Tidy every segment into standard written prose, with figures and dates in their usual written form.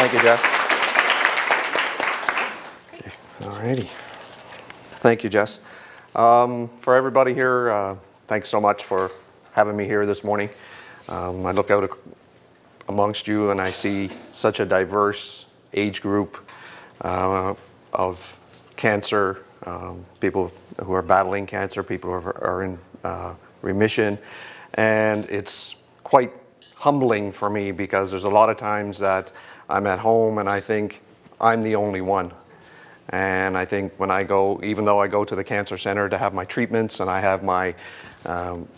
Thank you, Jess. All righty. Thank you, Jess. For everybody here, thanks so much for having me here this morning. I look out amongst you and I see such a diverse age group of cancer, people who are battling cancer, people who are in remission, and it's quite humbling for me because there's a lot of times that I'm at home and I think I'm the only one. And I think when I go, even though I go to the cancer center to have my treatments and I have my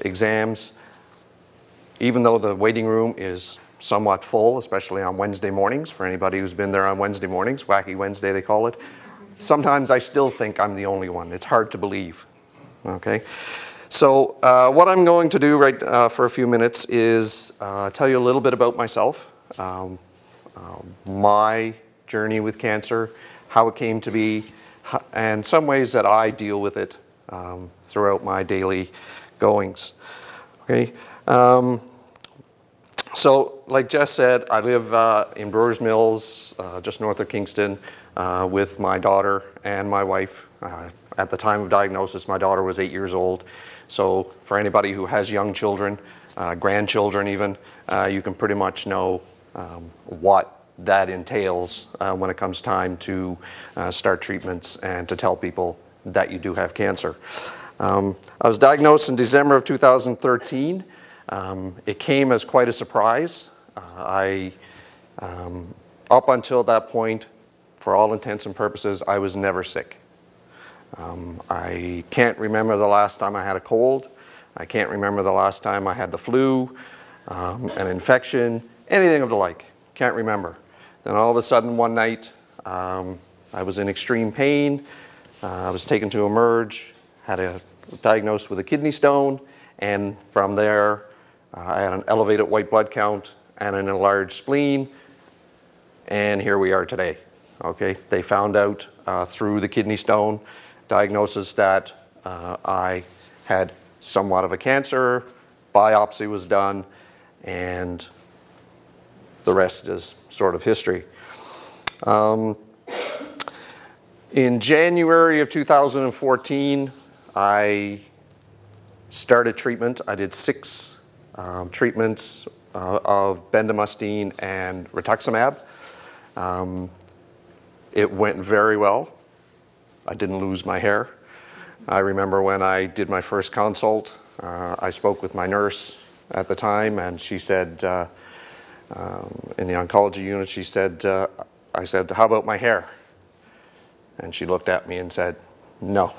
exams, even though the waiting room is somewhat full, especially on Wednesday mornings, for anybody who's been there on Wednesday mornings, Wacky Wednesday they call it, sometimes I still think I'm the only one. It's hard to believe, okay? So what I'm going to do for a few minutes is tell you a little bit about myself, my journey with cancer, how it came to be, and some ways that I deal with it throughout my daily goings. Okay. So, like Jess said, I live in Brewers Mills, just north of Kingston, with my daughter and my wife. At the time of diagnosis, my daughter was 8 years old. So, for anybody who has young children, grandchildren even, you can pretty much know what that entails when it comes time to start treatments and to tell people that you do have cancer. I was diagnosed in December of 2013. It came as quite a surprise. Up until that point, for all intents and purposes, I was never sick. I can't remember the last time I had a cold. I can't remember the last time I had the flu, an infection, anything of the like. Can't remember. Then all of a sudden one night, I was in extreme pain. I was taken to emerge, diagnosed with a kidney stone, and from there, I had an elevated white blood count and an enlarged spleen, and here we are today. Okay, they found out through the kidney stone diagnosis that I had somewhat of a cancer. Biopsy was done, and the rest is sort of history. In January of 2014, I started treatment. I did 6 treatments of bendamustine and rituximab. It went very well. I didn't lose my hair. I remember when I did my first consult, I spoke with my nurse at the time, and she said, in the oncology unit, she said, I said, how about my hair? And she looked at me and said, no,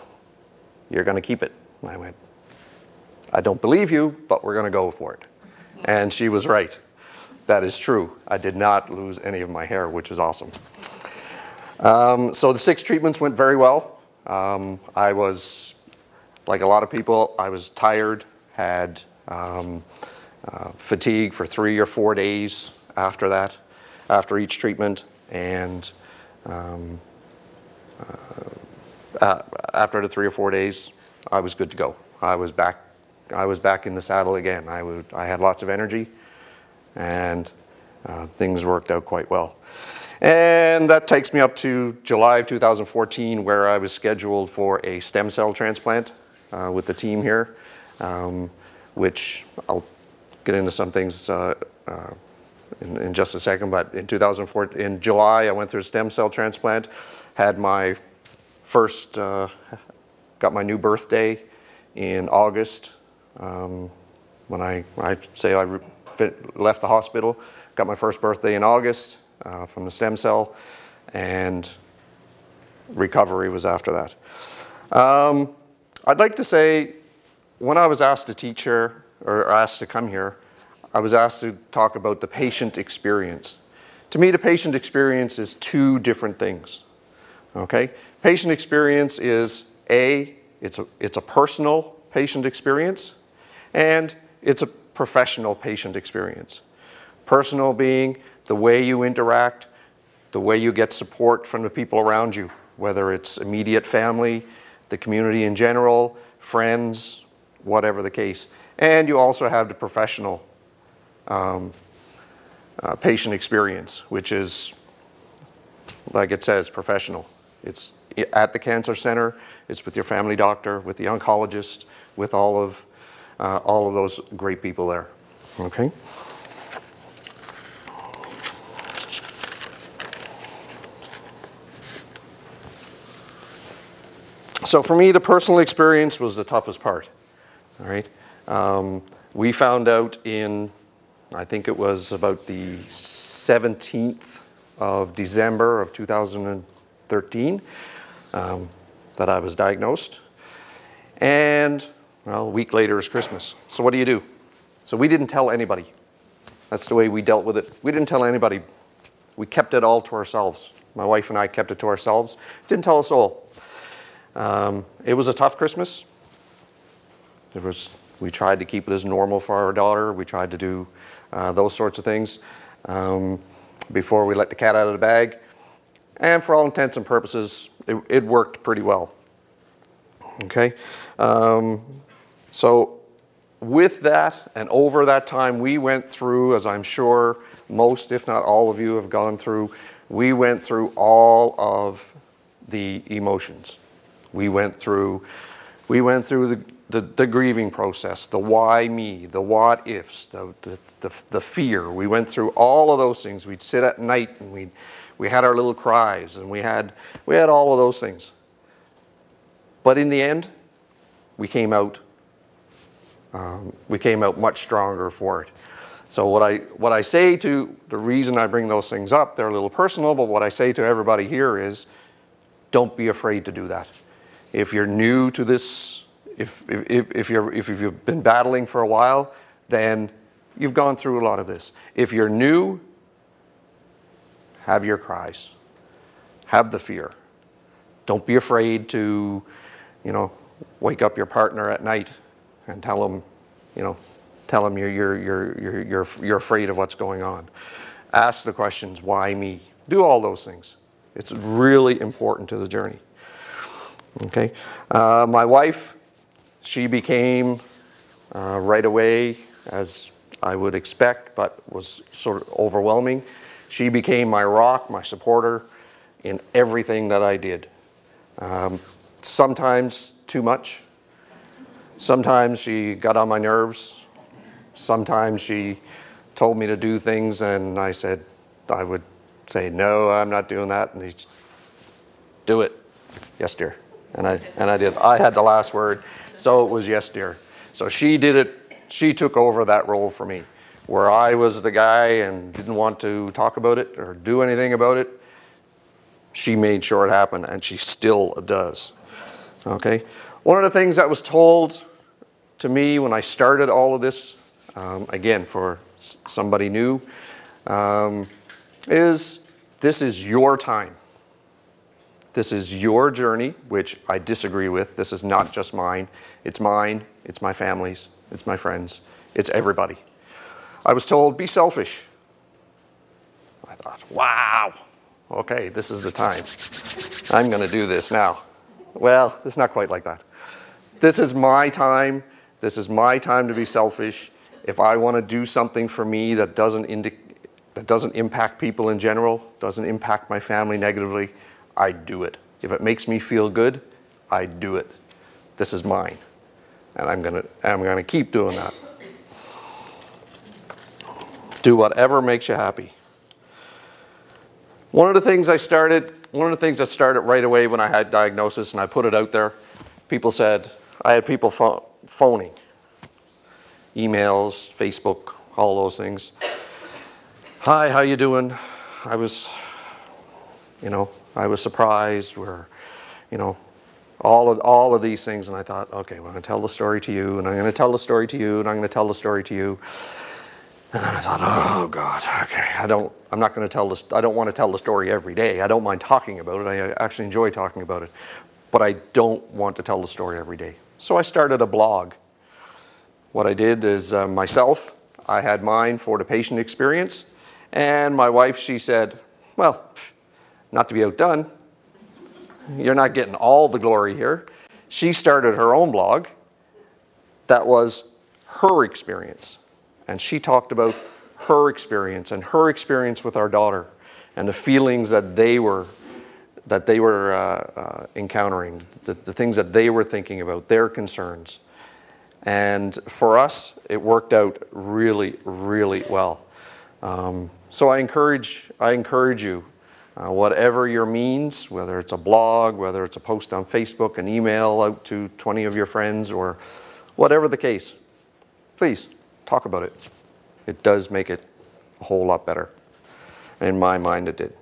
you're going to keep it. And I went, I don't believe you, but we're going to go for it. And she was right. That is true. I did not lose any of my hair, which is awesome. So the 6 treatments went very well. I was, like a lot of people, I was tired, had fatigue for 3 or 4 days after that, after each treatment, and after the 3 or 4 days, I was good to go. I was back in the saddle again. I had lots of energy, and things worked out quite well. And that takes me up to July of 2014, where I was scheduled for a stem cell transplant with the team here, which I'll get into some things in just a second. But in July, I went through a stem cell transplant, had my first, got my new birthday in August. When I say I left the hospital, got my first birthday in August from the stem cell, and recovery was after that. I'd like to say, when I was asked to teach here, or asked to come here, I was asked to talk about the patient experience. To me, the patient experience is 2 different things, okay? Patient experience is it's a personal patient experience, and it's a professional patient experience. Personal being the way you interact, the way you get support from the people around you, whether it's immediate family, the community in general, friends, whatever the case. And you also have the professional patient experience, which is like it says, professional. It's at the cancer center, it's with your family doctor, with the oncologist, with all of those great people there, okay? So for me, the personal experience was the toughest part, all right? We found out in, I think it was about the 17th of December of 2013 that I was diagnosed. And, well, a week later is Christmas. So what do you do? So we didn't tell anybody. That's the way we dealt with it. We didn't tell anybody. We kept it all to ourselves. My wife and I kept it to ourselves. Didn't tell us all. It was a tough Christmas. We tried to keep it as normal for our daughter. We tried to do those sorts of things before we let the cat out of the bag. And for all intents and purposes, it worked pretty well. Okay? So with that and over that time, we went through, as I'm sure most, if not all of you have gone through, we went through all of the emotions. We went through the grieving process, the why me, the what ifs, the fear. We went through all of those things. We'd sit at night and we had our little cries, and we had all of those things. But in the end, we came out much stronger for it. So what I say to, the reason I bring those things up, they're a little personal, but what I say to everybody here is, don't be afraid to do that. If you're new to this, if you've been battling for a while, then you've gone through a lot of this. If you're new, have your cries. Have the fear. Don't be afraid to, wake up your partner at night and tell him you're afraid of what's going on. Ask the questions, why me? Do all those things. It's really important to the journey. Okay, my wife, she became right away, as I would expect, but was sort of overwhelming. She became my rock, my supporter in everything that I did. Sometimes too much. Sometimes she got on my nerves. Sometimes she told me to do things and I would say, no, I'm not doing that. And she'd do it. Yes, dear. And I did. I had the last word, so it was yes, dear. So she did it. She took over that role for me. Where I was the guy and didn't want to talk about it or do anything about it, she made sure it happened, and she still does. Okay? One of the things that was told to me when I started all of this, again, for somebody new, is this is your time. This is your journey, which I disagree with. This is not just mine. It's mine, it's my family's, it's my friends, it's everybody. I was told, be selfish. I thought, wow, okay, this is the time. I'm gonna do this now. Well, it's not quite like that. This is my time. This is my time to be selfish. If I wanna do something for me that doesn't impact people in general, doesn't impact my family negatively, I do it. If it makes me feel good, I do it. This is mine, and I'm gonna keep doing that. Do whatever makes you happy. One of the things that started right away when I had diagnosis, and I put it out there, people said, I had people phoning, emails, Facebook, all those things. Hi, how you doing? I was surprised, all of these things, and I thought, okay, well, I'm going to tell the story to you, and I'm going to tell the story to you, and I'm going to tell the story to you. And then I thought, oh God, okay, I don't want to tell the story every day. I don't mind talking about it. I actually enjoy talking about it, but I don't want to tell the story every day. So I started a blog. What I did is myself, I had mine for the patient experience, and my wife, she said, well, not to be outdone, you're not getting all the glory here. She started her own blog that was her experience. And she talked about her experience and her experience with our daughter and the feelings that they were encountering, the things that they were thinking about, their concerns. And for us, it worked out really, really well. So I encourage you, whatever your means, whether it's a blog, whether it's a post on Facebook, an email out to 20 of your friends, or whatever the case, please talk about it. It does make it a whole lot better. In my mind, it did.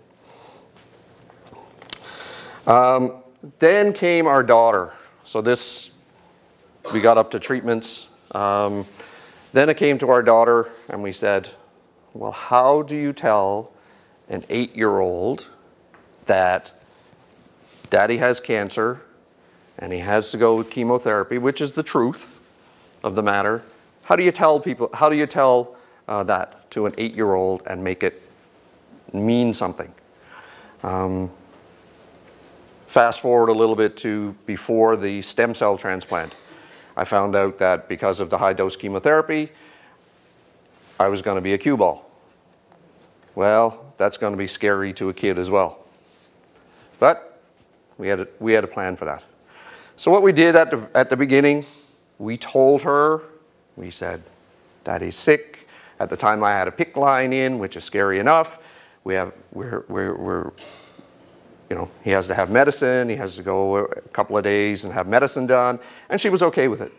Then came our daughter. So we got up to treatments. Then it came to our daughter, and we said, well, how do you tell an 8-year-old that daddy has cancer and he has to go with chemotherapy, which is the truth of the matter? How do you tell people, how do you tell that to an 8-year-old and make it mean something? Fast forward a little bit to before the stem cell transplant. I found out that because of the high dose chemotherapy, I was going to be a cue ball. Well, that's going to be scary to a kid as well. But we had a plan for that. So what we did at the beginning, we told her, we said, Daddy's sick. At the time I had a PICC line in, which is scary enough. He has to have medicine. He has to go a couple of days and have medicine done. And she was okay with it.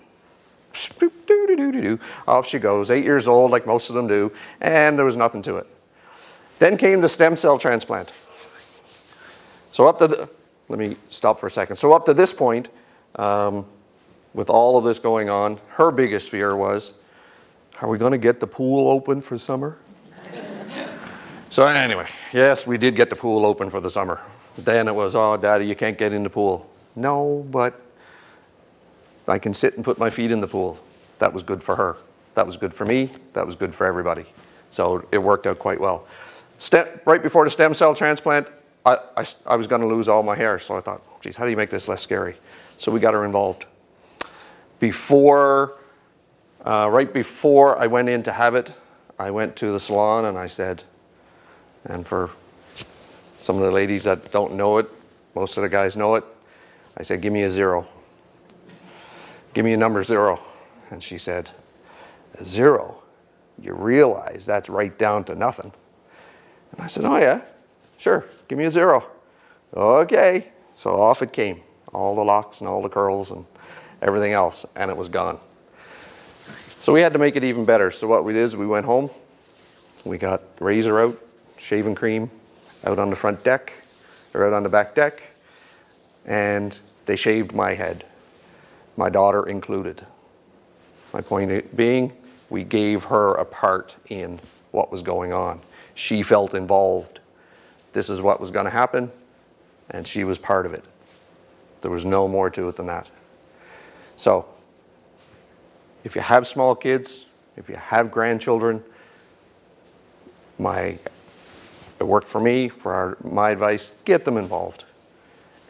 Off she goes, 8 years old, like most of them do, and there was nothing to it. Then came the stem cell transplant. So let me stop for a second. So up to this point, with all of this going on, her biggest fear was, are we going to get the pool open for summer? So anyway, yes, we did get the pool open for the summer. Then it was, oh, Daddy, you can't get in the pool. No, but I can sit and put my feet in the pool. That was good for her. That was good for me. That was good for everybody. So it worked out quite well. Right before the stem cell transplant, I was going to lose all my hair. So I thought, geez, how do you make this less scary? So we got her involved. Right before I went in to have it, I went to the salon and I said, and for some of the ladies that don't know it, most of the guys know it, I said, give me a 0. Give me a number 0. And she said, a 0? You realize that's right down to nothing. And I said, oh yeah, sure, give me a 0. Okay, so off it came. All the locks and all the curls and everything else, and it was gone. So we had to make it even better. So what we did is we went home, we got razor out, shaving cream out on the front deck, or out on the back deck, and they shaved my head, my daughter included. My point being, we gave her a part in what was going on. She felt involved. This is what was going to happen, and she was part of it. There was no more to it than that. So, if you have small kids, if you have grandchildren, it worked for me, my advice, get them involved.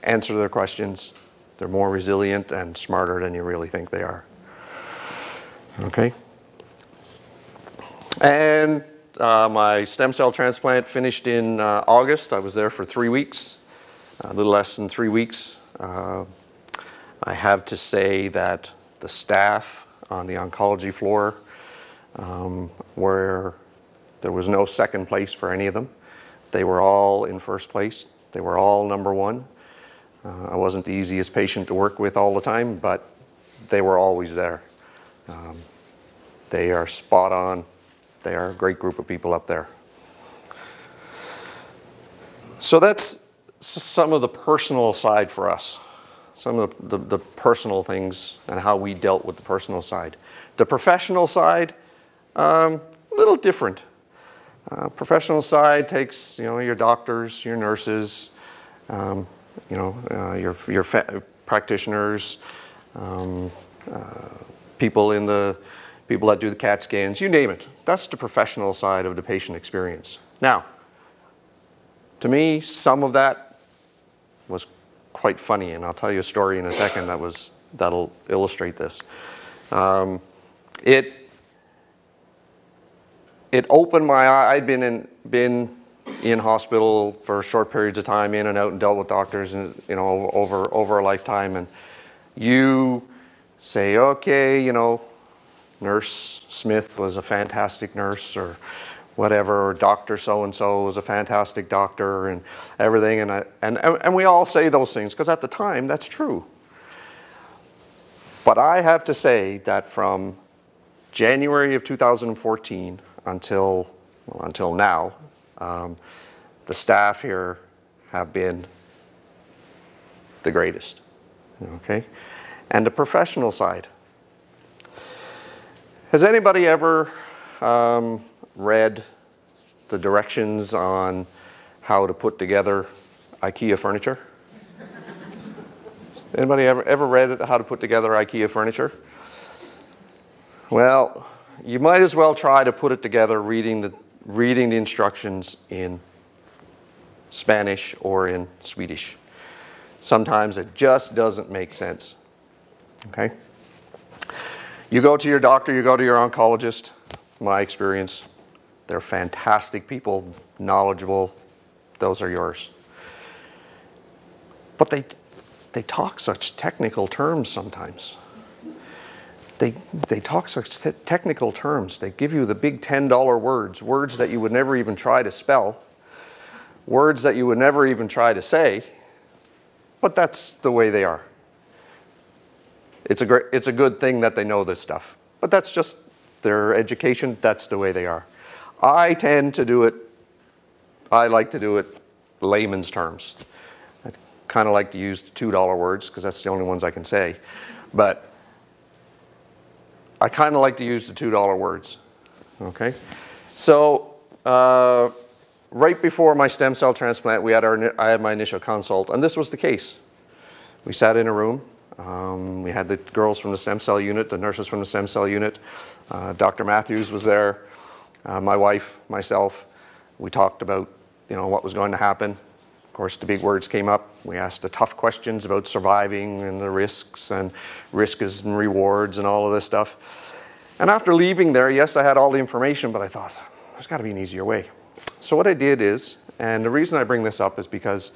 Answer their questions. They're more resilient and smarter than you really think they are. Okay? And my stem cell transplant finished in August. I was there for 3 weeks, a little less than 3 weeks. I have to say that the staff on the oncology floor, where there was no second place for any of them. They were all in first place. They were all number 1. I wasn't the easiest patient to work with all the time, but they were always there. They are spot on. They are a great group of people up there. So that's some of the personal side for us. Some of the personal things and how we dealt with the personal side. The professional side, a little different. Professional side takes, your doctors, your nurses, your practitioners, people that do the CAT scans, you name it. That's the professional side of the patient experience. Now, to me, some of that was quite funny, and I'll tell you a story in a second that'll illustrate this. It opened my eye. I'd been in hospital for short periods of time, in and out, and dealt with doctors, and you know, over a lifetime, and you say, okay, you know, Nurse Smith was a fantastic nurse, or whatever, or Doctor so-and-so was a fantastic doctor, and everything, and we all say those things, because at the time, that's true. But I have to say that from January of 2014 until now, the staff here have been the greatest, okay? And the professional side. Has anybody ever read the directions on how to put together IKEA furniture? Anybody ever read how to put together IKEA furniture? Well, you might as well try to put it together reading the instructions in Spanish or in Swedish. Sometimes it just doesn't make sense, okay? You go to your doctor, you go to your oncologist. My experience, they're fantastic people, knowledgeable. Those are yours. But they talk such technical terms sometimes. They talk such technical terms. They give you the big $10 words that you would never even try to spell, words that you would never even try to say, but that's the way they are. It's a good thing that they know this stuff, but that's just their education. That's the way they are. I tend to do it, I like to do it layman's terms. I kind of like to use the $2 words because that's the only ones I can say, but I kind of like to use the $2 words, okay? So right before my stem cell transplant, I had my initial consult, and this was the case. We sat in a room. We had the girls from the stem cell unit, the nurses from the stem cell unit. Dr. Matthews was there, my wife, myself. We talked about, you know, what was going to happen. Of course, the big words came up. We asked the tough questions about surviving and the risks and risks and rewards and all of this stuff. And after leaving there, yes, I had all the information, but I thought, there's got to be an easier way. So what I did is, and the reason I bring this up is because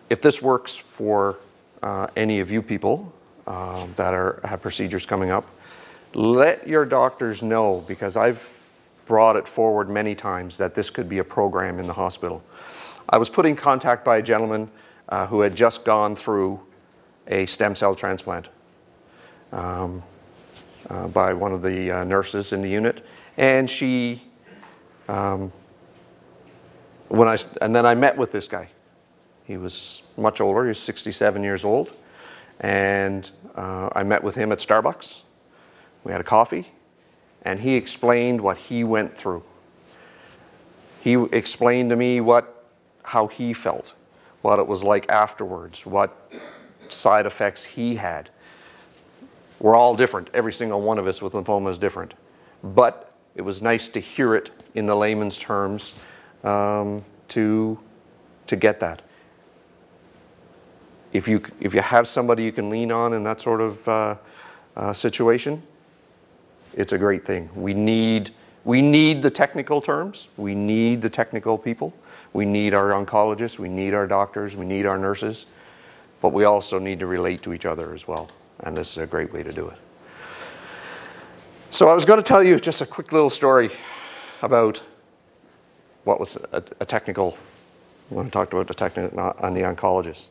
if this works for any of you people that have procedures coming up, let your doctors know, because I've brought it forward many times that this could be a program in the hospital. I was put in contact by a gentleman who had just gone through a stem cell transplant by one of the nurses in the unit, and she, and then I met with this guy. He was much older, he was 67 years old, and I met with him at Starbucks. We had a coffee, and he explained what he went through. He explained to me how he felt, what it was like afterwards, what side effects he had. We're all different. Every single one of us with lymphoma is different. But it was nice to hear it in the layman's terms to get that. If you have somebody you can lean on in that sort of situation, it's a great thing. We need the technical terms. We need the technical people. We need our oncologists. We need our doctors. We need our nurses. But we also need to relate to each other as well. And this is a great way to do it. So I was going to tell you just a quick little story about what was a technical, when I talked about the technical on the oncologist.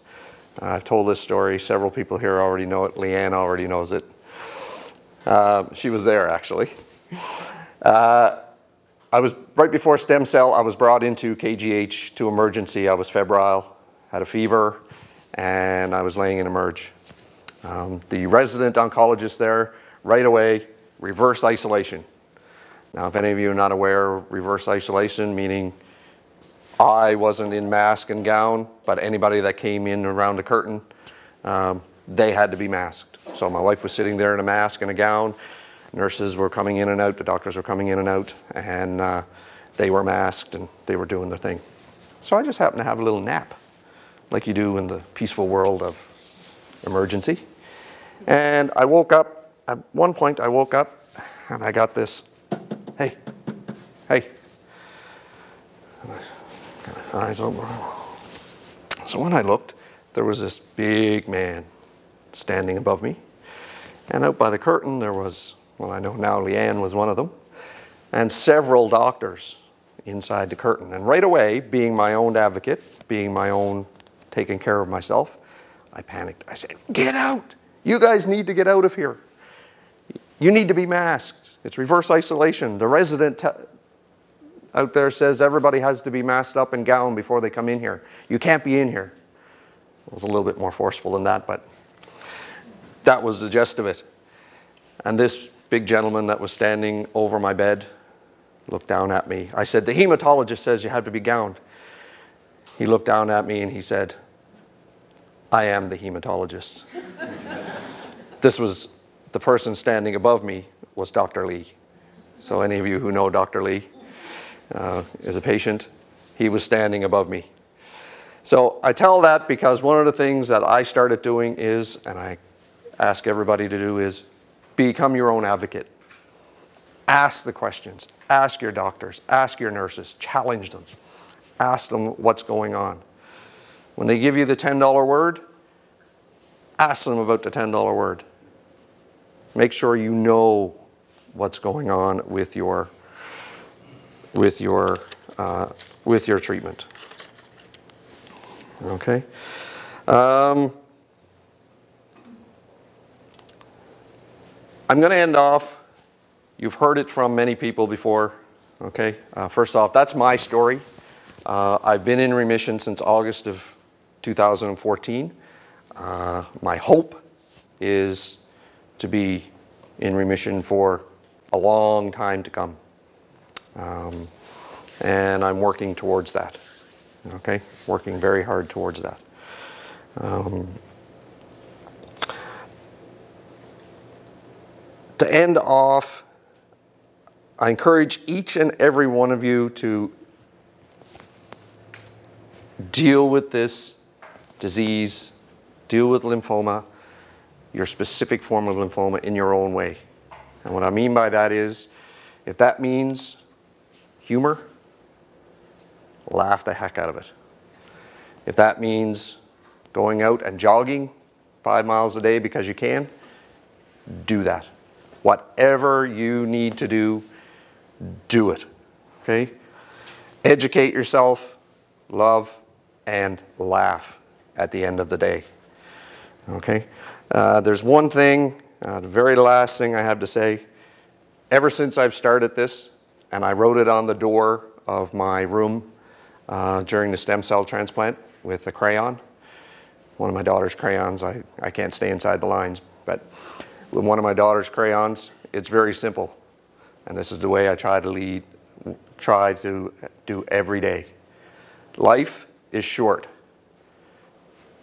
I've told this story. Several people here already know it. Leanne already knows it. She was there, actually. I was, right before stem cell, I was brought into KGH to emergency. I was febrile, had a fever, and I was laying in emerge. The resident oncologist there, right away, reverse isolation. Now, if any of you are not aware, reverse isolation, meaning I wasn't in mask and gown, but anybody that came in around the curtain, they had to be masked. So my wife was sitting there in a mask and a gown. Nurses were coming in and out, the doctors were coming in and out, and they were masked and they were doing their thing. So I just happened to have a little nap, like you do in the peaceful world of emergency. And I woke up, at one point I woke up and I got this, hey, Eyes open. So when I looked, there was this big man standing above me. And out by the curtain, there was, well, I know now Leanne was one of them, and several doctors inside the curtain. And right away, being my own advocate, being my own taking care of myself, I panicked. I said, get out! You guys need to get out of here. You need to be masked. It's reverse isolation. The resident out there says everybody has to be masked up and gowned before they come in here. You can't be in here. It was a little bit more forceful than that, but that was the gist of it. And this big gentleman that was standing over my bed looked down at me. I said, the hematologist says you have to be gowned. He looked down at me and he said, I am the hematologist. This was, the person standing above me was Dr. Lee. So any of you who know Dr. Lee is a patient, he was standing above me. So I tell that because one of the things that I started doing is, and I ask everybody to do, is become your own advocate. Ask the questions. Ask your doctors. Ask your nurses. Challenge them. Ask them what's going on. When they give you the $10 word, ask them about the $10 word. Make sure you know what's going on with your treatment. Okay. I'm going to end off. You've heard it from many people before. Okay. First off, that's my story. I've been in remission since August of 2014. My hope is to be in remission for a long time to come. And I'm working towards that. Okay, working very hard towards that. To end off, I encourage each and every one of you to deal with this disease, deal with lymphoma, your specific form of lymphoma in your own way. And what I mean by that is, if that means humor, laugh the heck out of it. If that means going out and jogging 5 miles a day because you can, do that. Whatever you need to do, do it. Okay? Educate yourself, love, and laugh at the end of the day. Okay? There's one thing, the very last thing I have to say. Ever since I've started this, and I wrote it on the door of my room during the stem cell transplant with a crayon, one of my daughter's crayons. I can't stay inside the lines, but with one of my daughter's crayons, it's very simple. And this is the way I try to do every day. Life is short.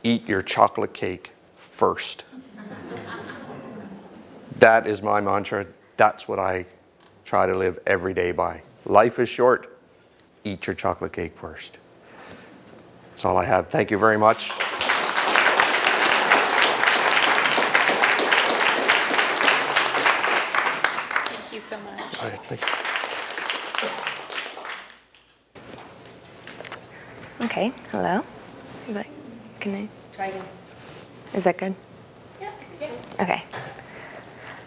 Eat your chocolate cake first. That is my mantra. That's what I try to live every day by. Life is short. Eat your chocolate cake first. That's all I have. Thank you very much. Thank you so much. All right, thank you. Okay, hello. Can I try again? Is that good? Yeah. Okay.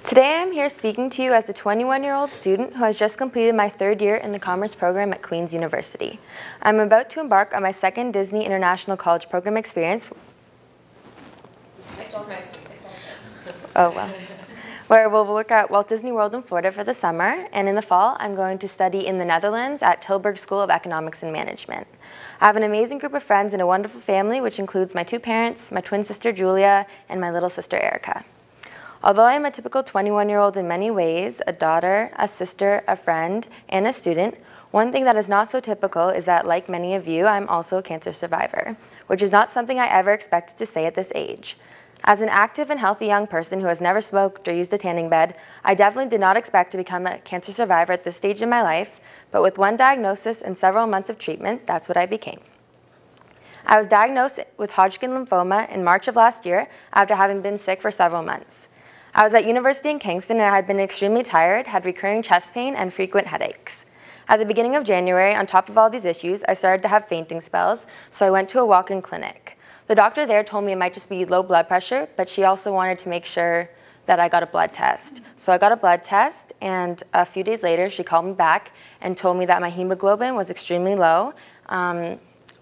Today I'm here speaking to you as a 21-year-old student who has just completed my 3rd year in the Commerce program at Queen's University. I'm about to embark on my 2nd Disney International College Program experience. It's all good. Oh, well. Where we'll work at Walt Disney World in Florida for the summer, and in the fall I'm going to study in the Netherlands at Tilburg School of Economics and Management. I have an amazing group of friends and a wonderful family, which includes my 2 parents, my twin sister Julia, and my little sister Erica. Although I am a typical 21-year-old in many ways, a daughter, a sister, a friend, and a student, one thing that is not so typical is that, like many of you, I'm also a cancer survivor, which is not something I ever expected to say at this age. As an active and healthy young person who has never smoked or used a tanning bed, I definitely did not expect to become a cancer survivor at this stage in my life, but with one diagnosis and several months of treatment, that's what I became. I was diagnosed with Hodgkin lymphoma in March of last year after having been sick for several months. I was at university in Kingston and I had been extremely tired, had recurring chest pain and frequent headaches. At the beginning of January, on top of all these issues, I started to have fainting spells, so I went to a walk-in clinic. The doctor there told me it might just be low blood pressure, but she also wanted to make sure that I got a blood test. So I got a blood test, and a few days later, she called me back and told me that my hemoglobin was extremely low,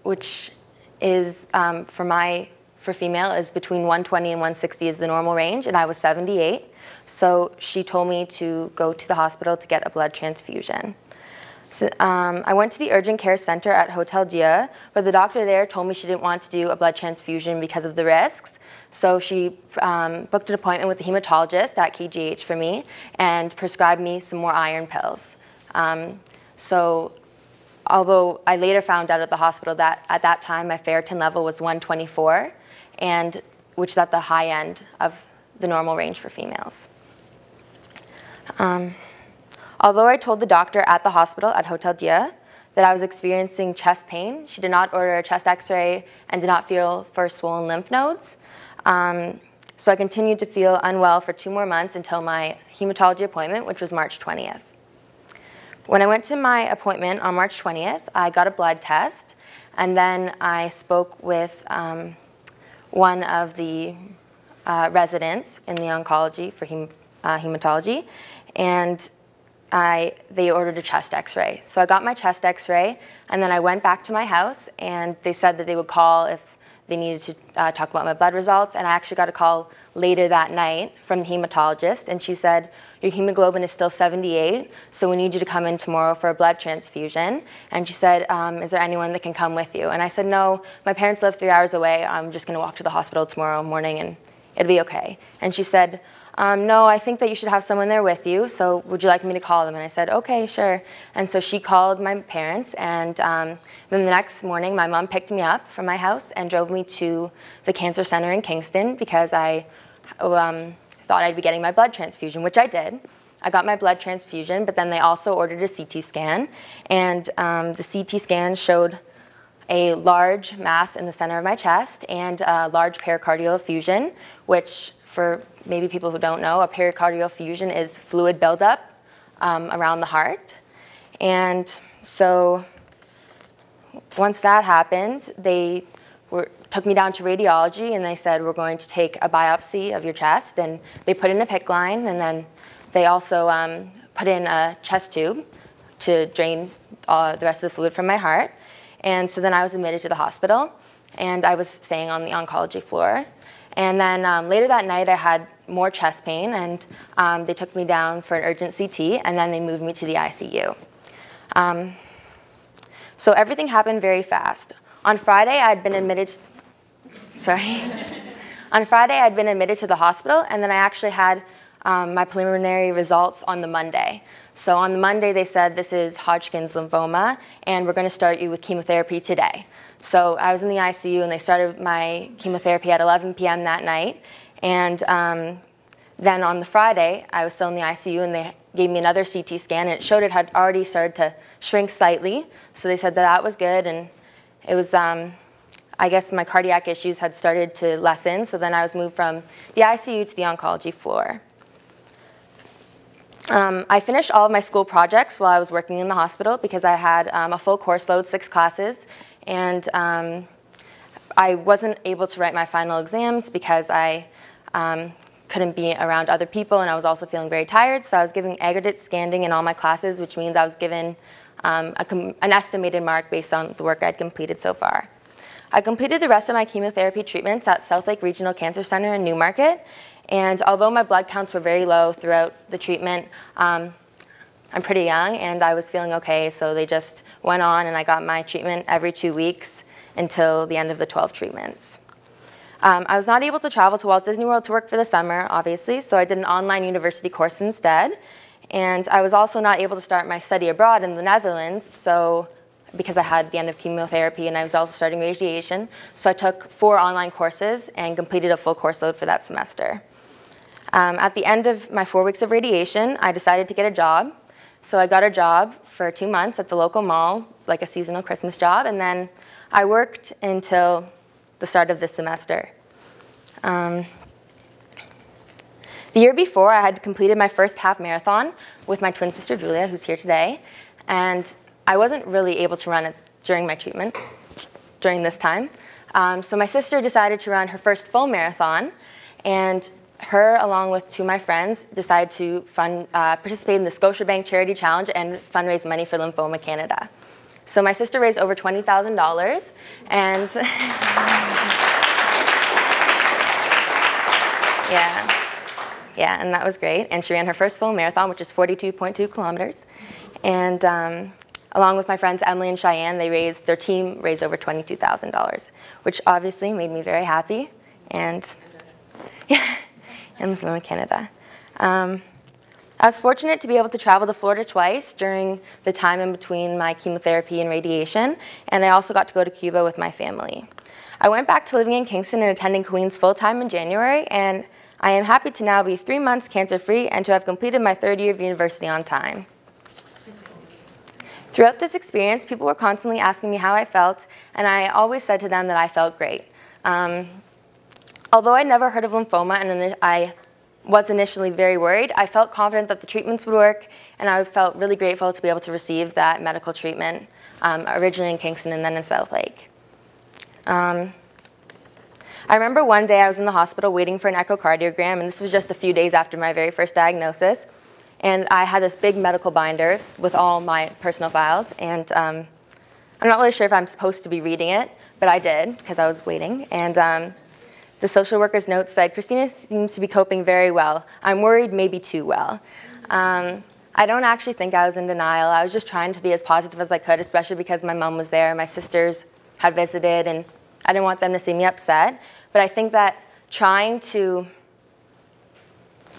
which is, for female, is between 120 and 160 is the normal range, and I was 78. So she told me to go to the hospital to get a blood transfusion. So, I went to the urgent care center at Hotel Dieu, but the doctor there told me she didn't want to do a blood transfusion because of the risks. So she booked an appointment with the hematologist at KGH for me and prescribed me some more iron pills. So although I later found out at the hospital that at that time my ferritin level was 124, and which is at the high end of the normal range for females. Although I told the doctor at the hospital at Hotel Dieu that I was experiencing chest pain, she did not order a chest x-ray and did not feel for swollen lymph nodes. So I continued to feel unwell for 2 more months until my hematology appointment, which was March 20th. When I went to my appointment on March 20th, I got a blood test, and then I spoke with one of the residents in the oncology for hematology, and they ordered a chest x-ray. So I got my chest x-ray, and then I went back to my house, and they said that they would call if they needed to talk about my blood results, and I actually got a call later that night from the hematologist, and she said, your hemoglobin is still 78, so we need you to come in tomorrow for a blood transfusion. And she said, is there anyone that can come with you? And I said, no, my parents live 3 hours away. I'm just going to walk to the hospital tomorrow morning, and it'll be okay. And she said, no, I think that you should have someone there with you, so would you like me to call them? And I said, okay, sure. And so she called my parents, and then the next morning, my mom picked me up from my house and drove me to the cancer center in Kingston because I thought I'd be getting my blood transfusion, which I did. I got my blood transfusion, but then they also ordered a CT scan, and the CT scan showed a large mass in the center of my chest and a large pericardial effusion, which for maybe people who don't know, a pericardial effusion is fluid buildup around the heart. And so once that happened, they took me down to radiology, and they said, we're going to take a biopsy of your chest. And they put in a PICC line, and then they also put in a chest tube to drain the rest of the fluid from my heart. And so then I was admitted to the hospital, and I was staying on the oncology floor. And then later that night, I had more chest pain, and they took me down for an urgent CT, and then they moved me to the ICU. So everything happened very fast. On Friday, I'd been admitted, On Friday, I'd been admitted to the hospital, and then I actually had my preliminary results on the Monday. So on the Monday, they said, this is Hodgkin's lymphoma, and we're going to start you with chemotherapy today. So I was in the ICU, and they started my chemotherapy at 11 p.m. that night. And then on the Friday, I was still in the ICU, and they gave me another CT scan, and it showed it had already started to shrink slightly. So they said that that was good, and it was, I guess my cardiac issues had started to lessen. So then I was moved from the ICU to the oncology floor. I finished all of my school projects while I was working in the hospital because I had a full course load, 6 classes, and I wasn't able to write my final exams because I couldn't be around other people, and I was also feeling very tired, so I was giving aggregate scanning in all my classes, which means I was given an estimated mark based on the work I'd completed so far. I completed the rest of my chemotherapy treatments at South Lake Regional Cancer Center in Newmarket, and although my blood counts were very low throughout the treatment, I'm pretty young and I was feeling okay, so they just went on, and I got my treatment every 2 weeks until the end of the 12 treatments. I was not able to travel to Walt Disney World to work for the summer, obviously, so I did an online university course instead. And I was also not able to start my study abroad in the Netherlands, so because I had the end of chemotherapy and I was also starting radiation. So I took 4 online courses and completed a full course load for that semester. At the end of my 4 weeks of radiation, I decided to get a job. So I got a job for 2 months at the local mall, like a seasonal Christmas job, and then I worked until the start of this semester. The year before, I had completed my first half marathon with my twin sister, Julia, who's here today. and I wasn't really able to run it during my treatment, during this time. So my sister decided to run her first full marathon, and her, along with two of my friends, decided to participate in the Scotiabank Charity Challenge and fundraise money for Lymphoma Canada. So my sister raised over $20,000, and yeah, and that was great. And she ran her first full marathon, which is 42.2 kilometers. And along with my friends Emily and Cheyenne, their team raised over $22,000, which obviously made me very happy. And yeah, in Lymphoma Canada. I was fortunate to be able to travel to Florida twice during the time in between my chemotherapy and radiation, and I also got to go to Cuba with my family. I went back to living in Kingston and attending Queen's full-time in January, and I am happy to now be 3 months cancer-free and to have completed my 3rd year of university on time. Throughout this experience, people were constantly asking me how I felt, and I always said to them that I felt great. Although I'd never heard of lymphoma and I was initially very worried, I felt confident that the treatments would work, and I felt really grateful to be able to receive that medical treatment, originally in Kingston and then in South Lake. I remember one day I was in the hospital waiting for an echocardiogram, and this was just a few days after my very first diagnosis, and I had this big medical binder with all my personal files, and I'm not really sure if I'm supposed to be reading it, but I did because I was waiting, and the social worker's note said, "Christina seems to be coping very well. I'm worried maybe too well." I don't actually think I was in denial. I was just trying to be as positive as I could, especially because my mom was there, my sisters had visited, and I didn't want them to see me upset. But I think that trying to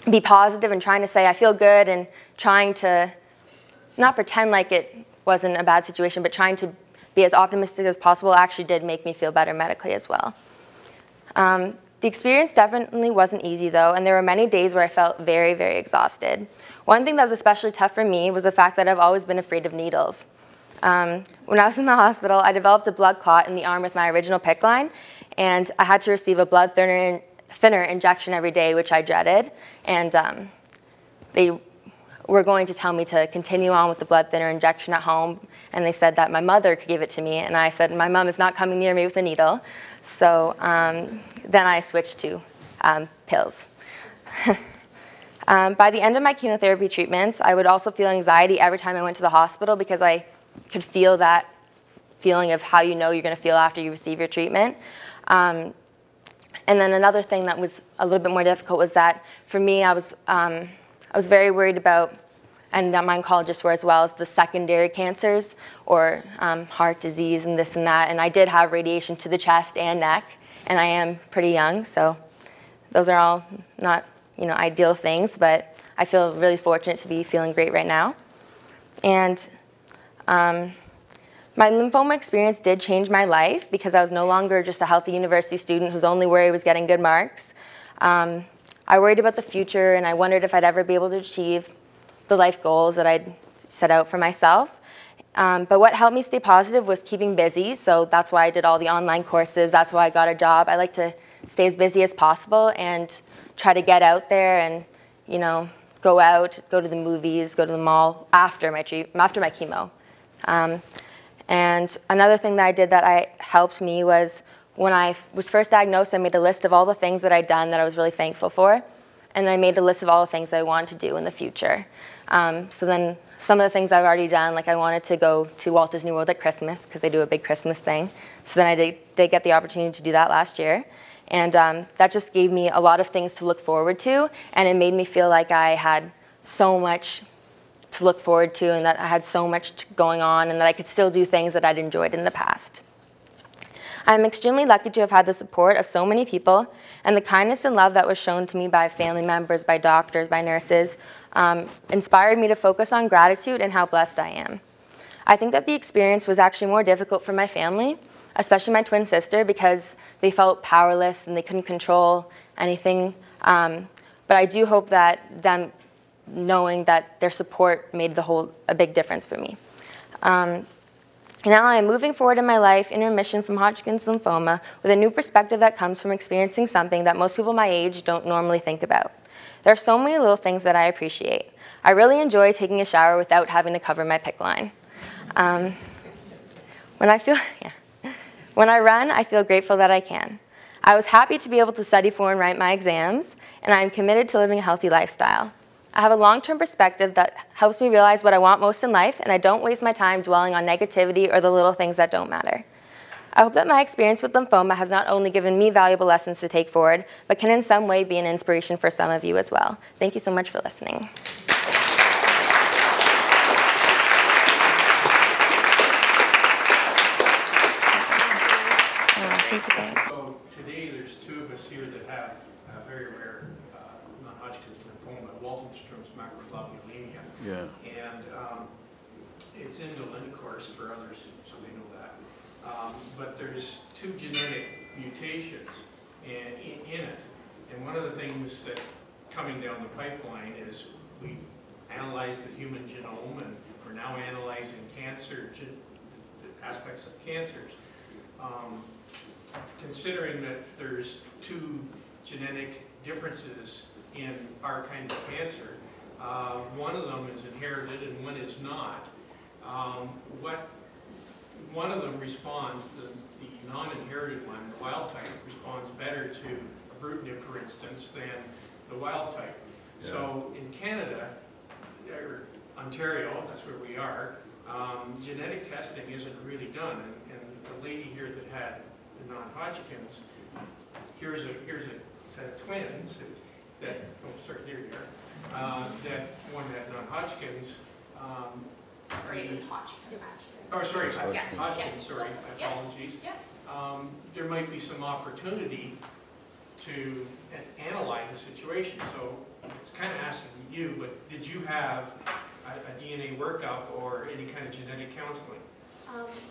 be positive and trying to say I feel good and trying to not pretend like it wasn't a bad situation, but trying to be as optimistic as possible actually did make me feel better medically as well. The experience definitely wasn't easy though, and there were many days where I felt very, very exhausted. One thing that was especially tough for me was the fact that I've always been afraid of needles. When I was in the hospital, I developed a blood clot in the arm with my original PICC line, and I had to receive a blood thinner injection every day, which I dreaded, and they were going to tell me to continue on with the blood thinner injection at home, and they said that my mother could give it to me, and I said my mom is not coming near me with a needle. So then I switched to pills. By the end of my chemotherapy treatments, I would also feel anxiety every time I went to the hospital because I could feel that feeling of how you know you're going to feel after you receive your treatment. And then another thing that was a little bit more difficult was that for me, I was very worried about, and that my oncologists were as well, as the secondary cancers or heart disease and this and that. And I did have radiation to the chest and neck, and I am pretty young, so those are all not ideal things, but I feel really fortunate to be feeling great right now. And my lymphoma experience did change my life because I was no longer just a healthy university student whose only worry was getting good marks. I worried about the future, and I wondered if I'd ever be able to achieve the life goals that I'd set out for myself. But what helped me stay positive was keeping busy, so that's why I did all the online courses, that's why I got a job. I like to stay as busy as possible and try to get out there and, go out, go to the movies, go to the mall after my chemo. And another thing that I did that helped me was when I was first diagnosed, I made a list of all the things that I'd done that I was really thankful for, and I made a list of all the things that I wanted to do in the future. So then some of the things I've already done, like I wanted to go to Walt Disney World at Christmas because they do a big Christmas thing. So then I did get the opportunity to do that last year. And that just gave me a lot of things to look forward to, and it made me feel like I had so much to look forward to and that I had so much going on and that I could still do things that I'd enjoyed in the past. I'm extremely lucky to have had the support of so many people, and the kindness and love that was shown to me by family members, by doctors, by nurses, inspired me to focus on gratitude and how blessed I am. I think that the experience was actually more difficult for my family, especially my twin sister, because they felt powerless and they couldn't control anything. But I do hope that them knowing that their support made a big difference for me. Now I am moving forward in my life in remission from Hodgkin's lymphoma with a new perspective that comes from experiencing something that most people my age don't normally think about. There are so many little things that I appreciate. I really enjoy taking a shower without having to cover my PICC line. When I run, I feel grateful that I can. I was happy to be able to study for and write my exams, and I am committed to living a healthy lifestyle. I have a long-term perspective that helps me realize what I want most in life, and I don't waste my time dwelling on negativity or the little things that don't matter. I hope that my experience with lymphoma has not only given me valuable lessons to take forward, but can in some way be an inspiration for some of you as well. Thank you so much for listening. So today there's two of us here that have a very rare non-Hodgkin's lymphoma, Waldenstrom's macroglobulinemia. Yeah. And it's indolent, of course, for others, so they know that. But there's two genetic mutations in it. And one of the things that coming down the pipeline is we analyzed the human genome, and we're now analyzing cancer, aspects of cancers. Considering that there's two genetic differences in our kind of cancer, one of them is inherited and one is not. One of them responds, the non-inherited one, the wild type, responds better to ibrutinib, for instance, than the wild type. Yeah. So in Canada, or Ontario, that's where we are, genetic testing isn't really done. And the lady here that had the non-Hodgkin's, here's a set of twins that, oh sorry, there you are, that one had non-Hodgkin's. It was Hodgkin, actually. Oh, sorry, Yeah. Hodgkin's, sorry, Yeah. apologies. Yeah. There might be some opportunity to analyze the situation. So it's kind of asking you, but did you have a DNA workup or any kind of genetic counseling?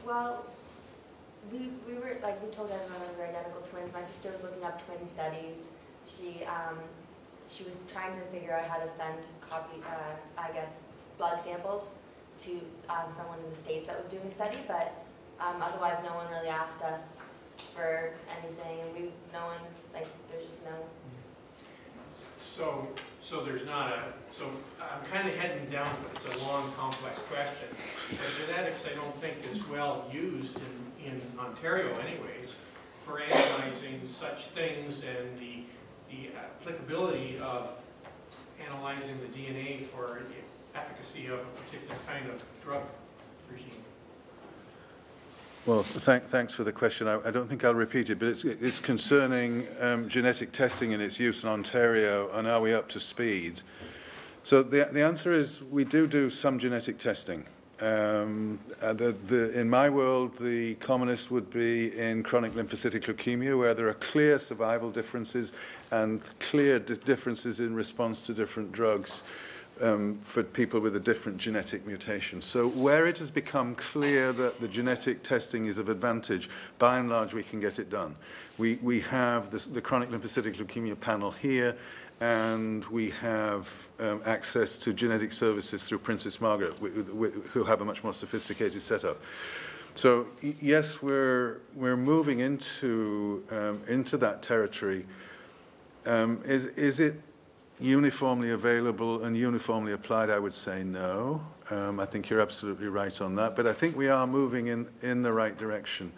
Well, we were, like we told everyone, we were identical twins. My sister was looking up twin studies. She was trying to figure out how to send I guess, blood samples to someone in the States that was doing a study, but otherwise no one really asked us for anything, and there's just no. So there's not so I'm kind of heading down, but it's a long, complex question. But genetics, I don't think, is well used in Ontario anyways for analyzing such things, and the applicability of analyzing the DNA for the efficacy of a particular kind of drug regime. Well, thanks for the question. I don't think I'll repeat it, but it's concerning genetic testing and its use in Ontario, and are we up to speed? So the answer is we do some genetic testing. In my world, the commonest would be in chronic lymphocytic leukemia, where there are clear survival differences and clear differences in response to different drugs. For people with a different genetic mutation. So where it has become clear that the genetic testing is of advantage, by and large we can get it done. We have the chronic lymphocytic leukemia panel here, and we have access to genetic services through Princess Margaret, who have a much more sophisticated setup. So yes, we're moving into that territory. Is it uniformly available and uniformly applied? I would say no. I think you're absolutely right on that, but I think we are moving in the right direction.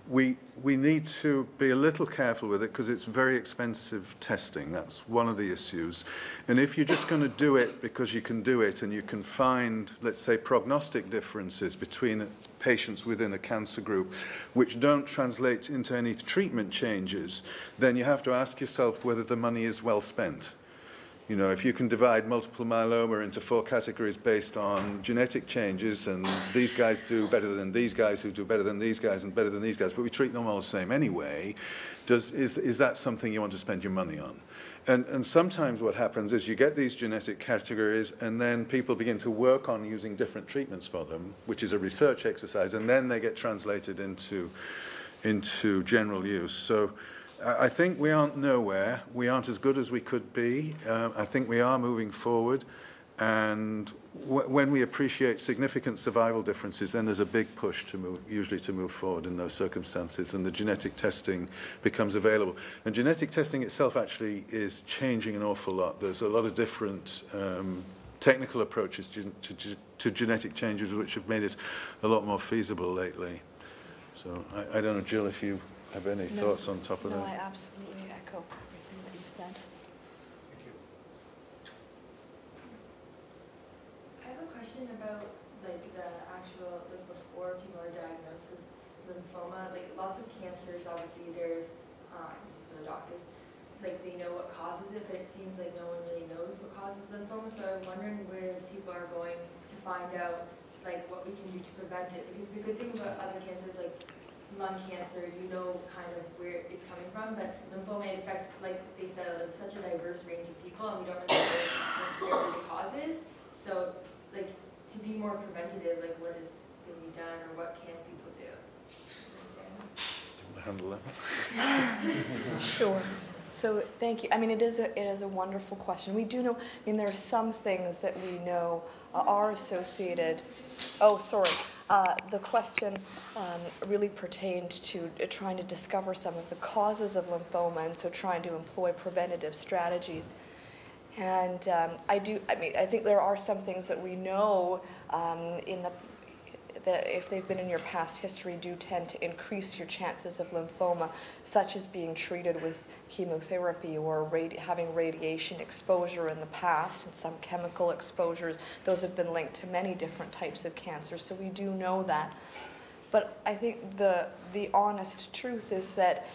We need to be a little careful with it because it's very expensive testing. That's one of the issues. And if you're just going to do it because you can do it and you can find, let's say, prognostic differences between patients within a cancer group which don't translate into any treatment changes, then you have to ask yourself whether the money is well spent. You know, if you can divide multiple myeloma into 4 categories based on genetic changes, and these guys do better than these guys who do better than these guys and better than these guys, but we treat them all the same anyway, is that something you want to spend your money on? And sometimes what happens is you get these genetic categories and then people begin to work on using different treatments for them, which is a research exercise, and then they get translated into general use. So I think we aren't nowhere. We aren't as good as we could be. I think we are moving forward. And when we appreciate significant survival differences, then there's a big push usually to move forward in those circumstances, and the genetic testing becomes available. And genetic testing itself actually is changing an awful lot. There's a lot of different technical approaches to genetic changes which have made it a lot more feasible lately. So I don't know, Jill, if you have any thoughts on top of that? No, I absolutely echo everything that you've said. Thank you. I have a question about like the actual, like before people are diagnosed with lymphoma, like lots of cancers, obviously there's, for the doctors, like they know what causes it, but it seems like no one really knows what causes lymphoma, so I'm wondering where people are going to find out like what we can do to prevent it, because the good thing about other cancers like lung cancer, you know kind of where it's coming from, but lymphoma affects, like they said, like, such a diverse range of people, and we don't really know necessarily the causes. So, like, to be more preventative, like, what is going to be done, or what can people do? Do you want to handle that? Sure. So thank you. I mean, it is a wonderful question. We do know, I mean, there are some things that we know are associated. Oh, sorry. The question really pertained to trying to discover some of the causes of lymphoma, and so trying to employ preventative strategies. And I think there are some things that we know that if they've been in your past history do tend to increase your chances of lymphoma, such as being treated with chemotherapy or having radiation exposure in the past, and some chemical exposures. Those have been linked to many different types of cancers, so we do know that. But I think the honest truth is that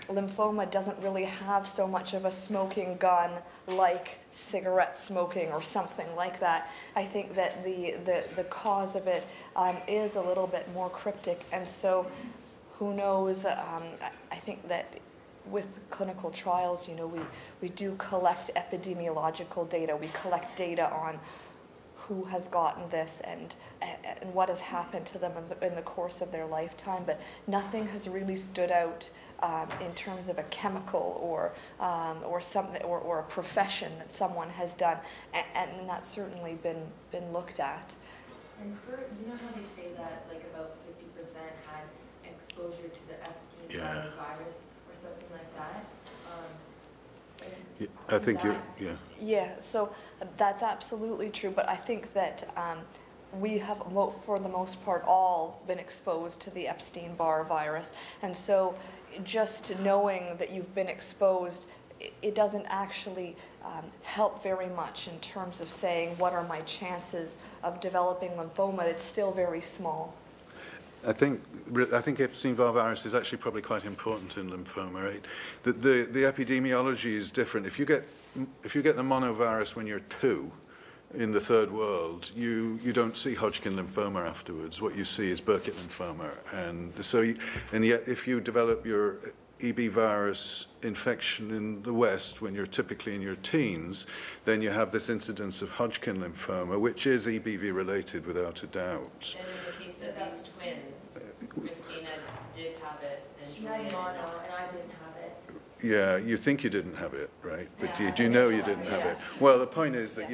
lymphoma doesn't really have so much of a smoking gun like cigarette smoking or something like that. I think that the cause of it is a little bit more cryptic, and so who knows, I think that with clinical trials, you know, we do collect epidemiological data. We collect data on who has gotten this and what has happened to them in the course of their lifetime, but nothing has really stood out in terms of a chemical or something or a profession that someone has done, and that's certainly been looked at. And you know how they say that like about 50% had exposure to the Epstein-Barr virus or something like that? I think Yeah, so that's absolutely true, but I think that we have, for the most part, all been exposed to the Epstein-Barr virus, and so just knowing that you've been exposed, it doesn't actually help very much in terms of saying what are my chances of developing lymphoma. It's still very small. I think Epstein-Barr virus is actually probably quite important in lymphoma, right? The epidemiology is different. If you get the monovirus when you're 2 in the third world, you don't see Hodgkin lymphoma afterwards. What you see is Burkitt lymphoma, and yet if you develop your EB virus infection in the West when you're typically in your teens, then you have this incidence of Hodgkin lymphoma, which is EBV related without a doubt. And in the case of these twins, Christina did have it, and She had mono, and I didn't have it. Yeah, you think you didn't have it, right? But you do know you didn't have it. Well, the point is that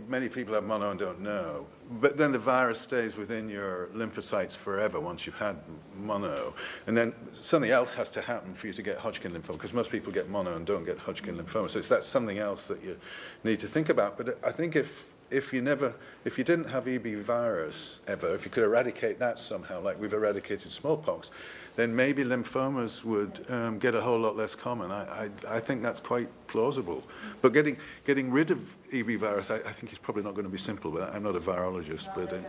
many people have mono and don't know. But then the virus stays within your lymphocytes forever once you've had mono. And then something else has to happen for you to get Hodgkin lymphoma, because most people get mono and don't get Hodgkin lymphoma. So that's something else that you need to think about. But I think if you didn't have EB virus ever, if you could eradicate that somehow, like we've eradicated smallpox, then maybe lymphomas would get a whole lot less common. I think that's quite plausible. But getting rid of EB virus, I think is probably not going to be simple. But I'm not a virologist. But there's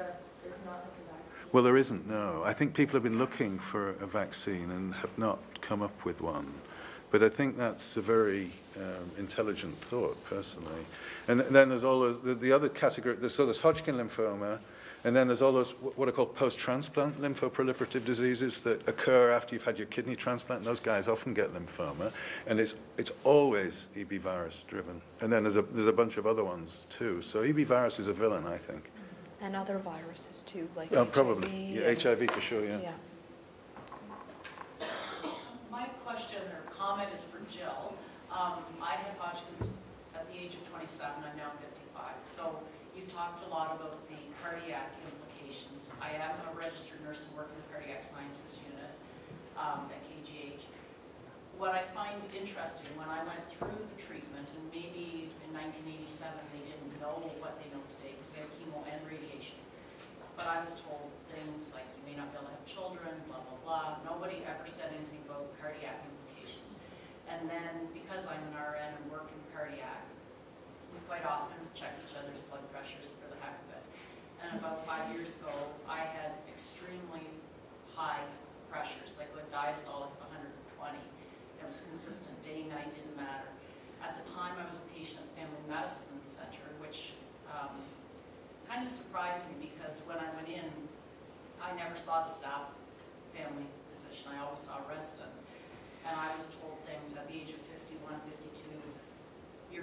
not like a vaccine. well, there isn't. No, I think people have been looking for a vaccine and have not come up with one. But I think that's a very intelligent thought, personally. And then there's all the other category. So there's Hodgkin lymphoma, and then there's all those what are called post-transplant lymphoproliferative diseases that occur after you've had your kidney transplant. And those guys often get lymphoma, and it's always EB virus driven. And then there's a bunch of other ones too. So EB virus is a villain, I think. And other viruses too, like Oh, HIV. probably. Yeah, HIV for sure. Yeah. My question or comment is for Jill. I had Hodgkin's at the age of 27. I'm now 55. So you talked a lot about the cardiac implications. I am a registered nurse and work in the cardiac sciences unit at KGH. What I find interesting when I went through the treatment, and maybe in 1987 they didn't know what they know today because they had chemo and radiation. But I was told things like you may not be able to have children, blah, blah, blah. Nobody ever said anything about cardiac implications. And then because I'm an RN and work in cardiac, we quite often check each other's blood pressures for the heck of it. And about 5 years ago, I had extremely high pressures, like a diastolic of 120. It was consistent, day, night, didn't matter. At the time, I was a patient at Family Medicine Center, which kind of surprised me because when I went in, I never saw the staff family physician. I always saw a resident. And I was told things at the age of 51, 52, your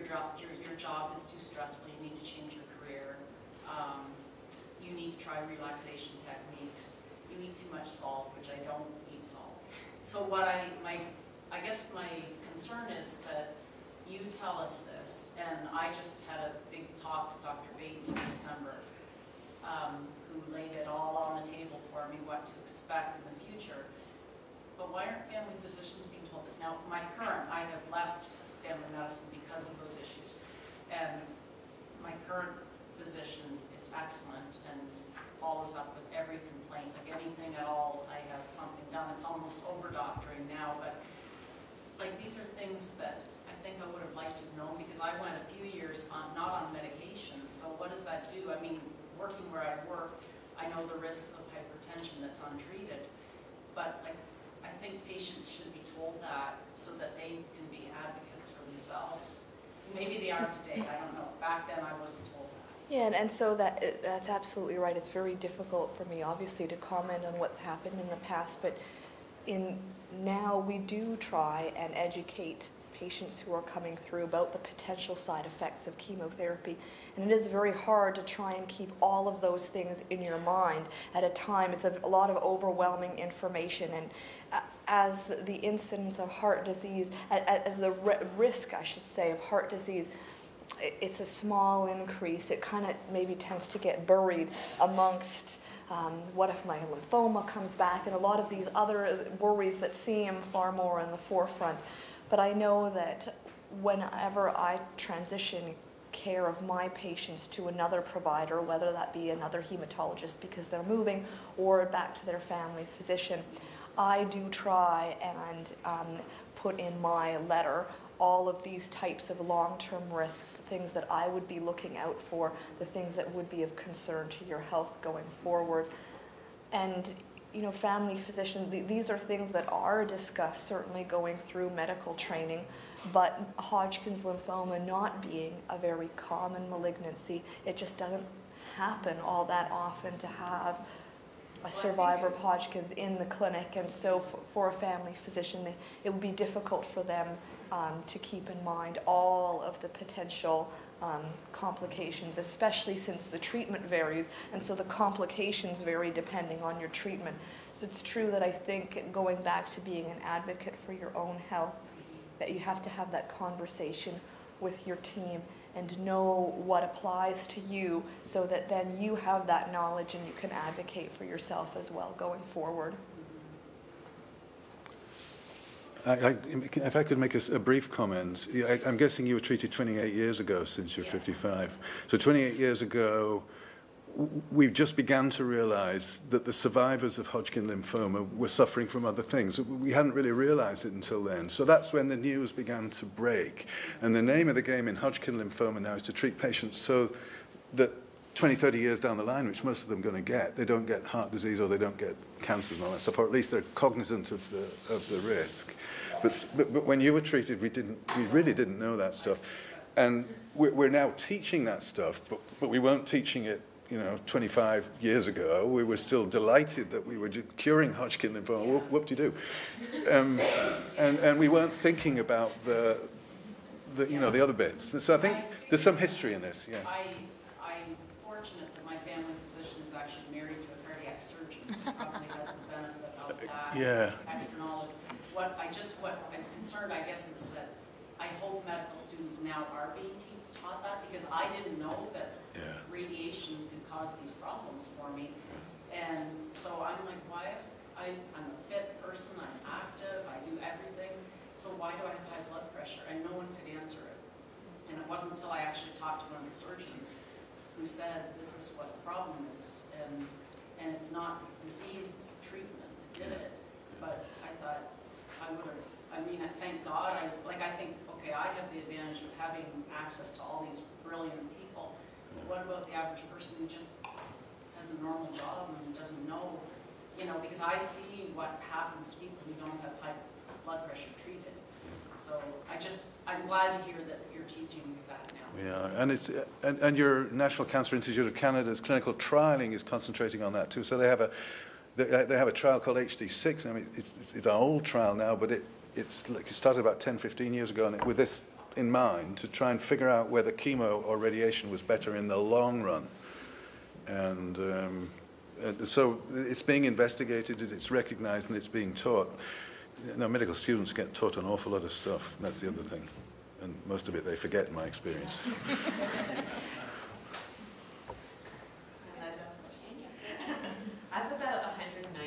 job is too stressful, you need to change your career. You need to try relaxation techniques. You eat too much salt, which I don't eat salt. So what I guess my concern is that you tell us this, and I just had a big talk with Dr. Bates in December, who laid it all on the table for me, what to expect in the future. But why aren't family physicians being told this? Now, I have left family medicine because of those issues, and my current physician is excellent and follows up with every complaint, like anything at all, I have something done. It's almost over-doctoring now, but like these are things that I think I would have liked to have known because I went a few years not on medication. So what does that do? I mean, working where I work, I know the risks of hypertension that's untreated, but like I think patients should be told that so that they can be advocates for themselves. Maybe they are today, I don't know. Back then I wasn't told that. So. Yeah, and so that's absolutely right. It's very difficult for me, obviously, to comment on what's happened in the past, but now we do try and educate patients who are coming through about the potential side effects of chemotherapy. And it is very hard to try and keep all of those things in your mind at a time. It's a lot of overwhelming information. And as the incidence of heart disease, as the risk, I should say, of heart disease, it's a small increase. It kind of maybe tends to get buried amongst what if my lymphoma comes back, and a lot of these other worries that seem far more in the forefront. But I know that whenever I transition care of my patients to another provider, whether that be another hematologist because they're moving or back to their family physician, I do try and put in my letter all of these types of long-term risks, the things that I would be looking out for, the things that would be of concern to your health going forward. And you know, family physician, these are things that are discussed, certainly going through medical training, but Hodgkin's lymphoma not being a very common malignancy, it just doesn't happen all that often to have a survivor of Hodgkin's in the clinic, and so for a family physician, it would be difficult for them to keep in mind all of the potential complications, especially since the treatment varies, and so the complications vary depending on your treatment. So it's true that I think going back to being an advocate for your own health, that you have to have that conversation with your team and know what applies to you so that then you have that knowledge and you can advocate for yourself as well going forward. If I could make a brief comment, I'm guessing you were treated 28 years ago since you're 55. So 28 years ago, we just began to realize that the survivors of Hodgkin lymphoma were suffering from other things. We hadn't really realized it until then. So that's when the news began to break. And the name of the game in Hodgkin lymphoma now is to treat patients so that 20, 30 years down the line, which most of them are going to get, they don't get heart disease or they don't get cancers and all that stuff, or at least they're cognizant of the risk. But when you were treated, we really didn't know that stuff. And we're now teaching that stuff, but we weren't teaching it 25 years ago. We were still delighted that we were curing Hodgkin lymphoma. Whoop-de-doo. And we weren't thinking about the other bits. So I think there's some history in this. Yeah. I'm fortunate that my family physician is actually married to a cardiac surgeon, so probably has the benefit of that extra knowledge. What I'm concerned, I guess, is that I hope medical students now are being taught that, because I didn't know that radiation could cause these problems for me. And so I'm like, why? I'm a fit person, I'm active, I do everything, so why do I have high blood pressure? And no one could answer it. And it wasn't until I actually talked to one of the surgeons who said, this is what the problem is, and it's not disease, it's the treatment that did it. But I thought, I would have, I mean, thank God, I think, okay, I have the advantage of having access to all these brilliant people. But what about the average person who just has a normal job and doesn't know, you know, because I see what happens to people who don't have high blood pressure treated. So I'm glad to hear that you're teaching that now. Yeah, and it's and your National Cancer Institute of Canada's clinical trialing is concentrating on that too. So they have a trial called HD6. I mean, it's an old trial now, but it's like it started about 10, 15 years ago, and with this in mind, to try and figure out whether chemo or radiation was better in the long run. And so it's being investigated, it's recognized, and it's being taught. Now, medical students get taught an awful lot of stuff. That's the other thing. And most of it they forget, in my experience. I have about 119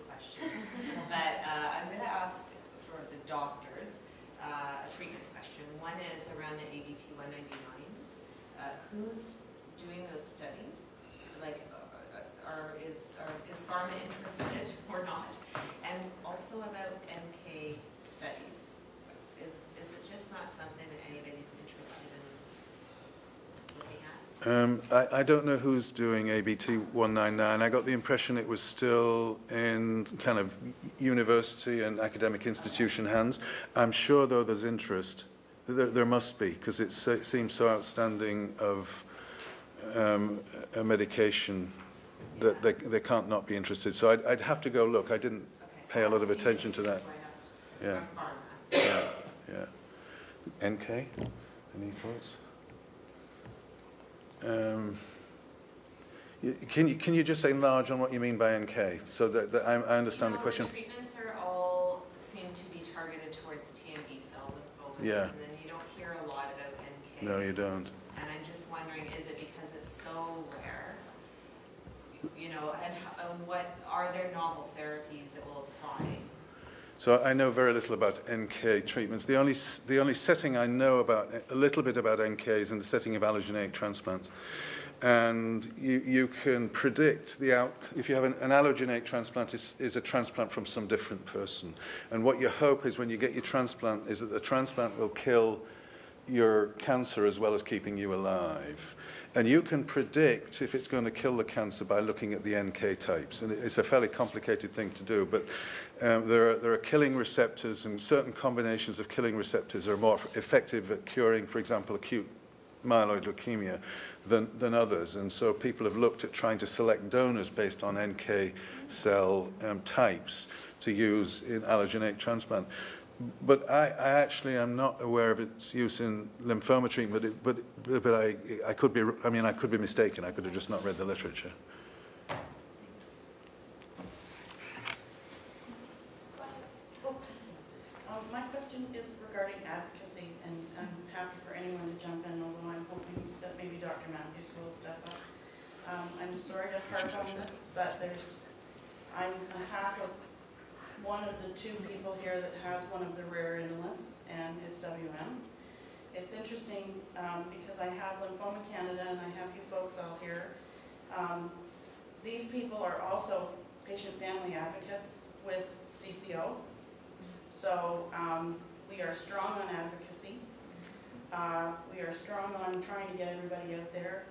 questions, but I'm going to ask for the doctors a treatment question. One is around the ABT 199. Who's doing those studies? Like, is pharma interested or not? And also about MK studies. Is it just not something that anybody's interested in looking at? I don't know who's doing ABT 199. I got the impression it was still in kind of university and academic institution hands. I'm sure, though, there's interest. There must be, because it seems so outstanding of a medication that they can't not be interested. So I'd have to go look. I didn't pay a lot of attention to that. Yeah. Yeah. NK? Any thoughts? Can you just say large on what you mean by NK, so that I understand the question? The treatments are all seem to be targeted towards TMB cell lymphomas, Yeah. and then you don't hear a lot about NK. No, you don't. And I'm just wondering, is it because it's so rare? You know, and what are there novel therapies that will apply? So I know very little about NK treatments. The only setting I know about, a little bit about NK, is in the setting of allogeneic transplants. And you can predict if you have an allogeneic transplant, is a transplant from some different person. And what you hope is when you get your transplant is that the transplant will kill your cancer as well as keeping you alive. And you can predict if it's going to kill the cancer by looking at the NK types. And it's a fairly complicated thing to do, but there are killing receptors, and certain combinations of killing receptors are more effective at curing, for example, acute myeloid leukemia than others. And so people have looked at trying to select donors based on NK cell types to use in allogeneic transplant. But I actually am not aware of its use in lymphoma treatment, but I could be, I mean, I could be mistaken. I could have just not read the literature. My question is regarding advocacy, and I'm happy for anyone to jump in, although I'm hoping that maybe Dr. Matthews will step up. I'm sorry to harp on this, but I'm half of one of the two people here that has one of the rare indolents, and it's WM. It's interesting because I have Lymphoma Canada and I have you folks all here. These people are also patient family advocates with CCO. So we are strong on advocacy. We are strong on trying to get everybody out there.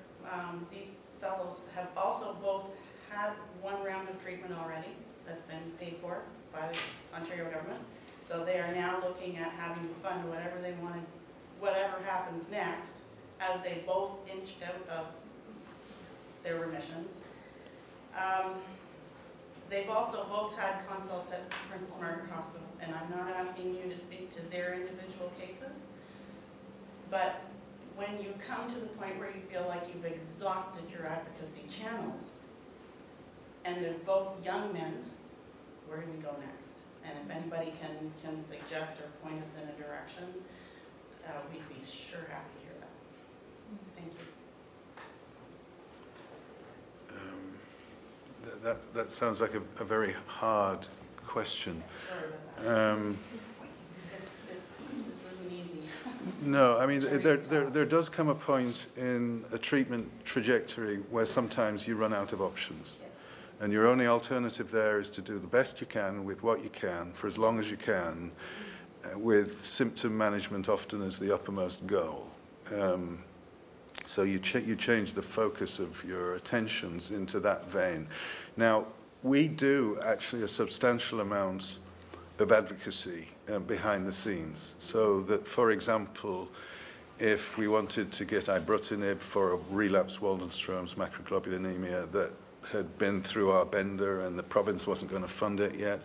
These fellows have also both had one round of treatment already that's been paid for by the Ontario government. So they are now looking at having to fund whatever they want, whatever happens next, as they both inch out of their remissions. They've also both had consults at Princess Margaret Hospital, and I'm not asking you to speak to their individual cases, but when you come to the point where you feel like you've exhausted your advocacy channels, and they're both young men, where do we go next? And if anybody can suggest or point us in a direction, we'd be sure happy to hear that. Thank you. That sounds like a very hard question. Sorry about that. This isn't easy. No, I mean, there does come a point in a treatment trajectory where sometimes you run out of options. Yeah. And your only alternative there is to do the best you can with what you can for as long as you can, with symptom management often as the uppermost goal. So you change the focus of your attentions into that vein. Now, we do actually a substantial amount of advocacy behind the scenes. So that, for example, if we wanted to get ibrutinib for a relapsed Waldenström's macroglobulinemia that had been through our bender and the province wasn't going to fund it yet,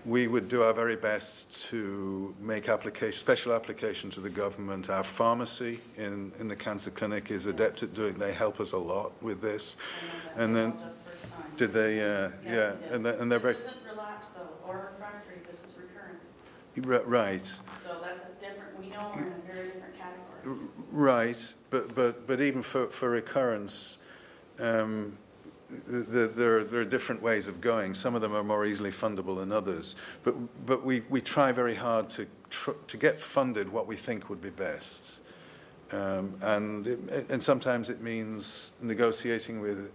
we would do our very best to make special application to the government. Our pharmacy in the cancer clinic is adept at doing, they help us a lot with this. And then, did they, yeah, and they're very... This isn't relapse though, or refractory, this is recurrent. Right. So that's a different, we know we're in a very different category. Right, but even for recurrence, there are different ways of going. Some of them are more easily fundable than others. But we try very hard to get funded what we think would be best. And sometimes it means negotiating with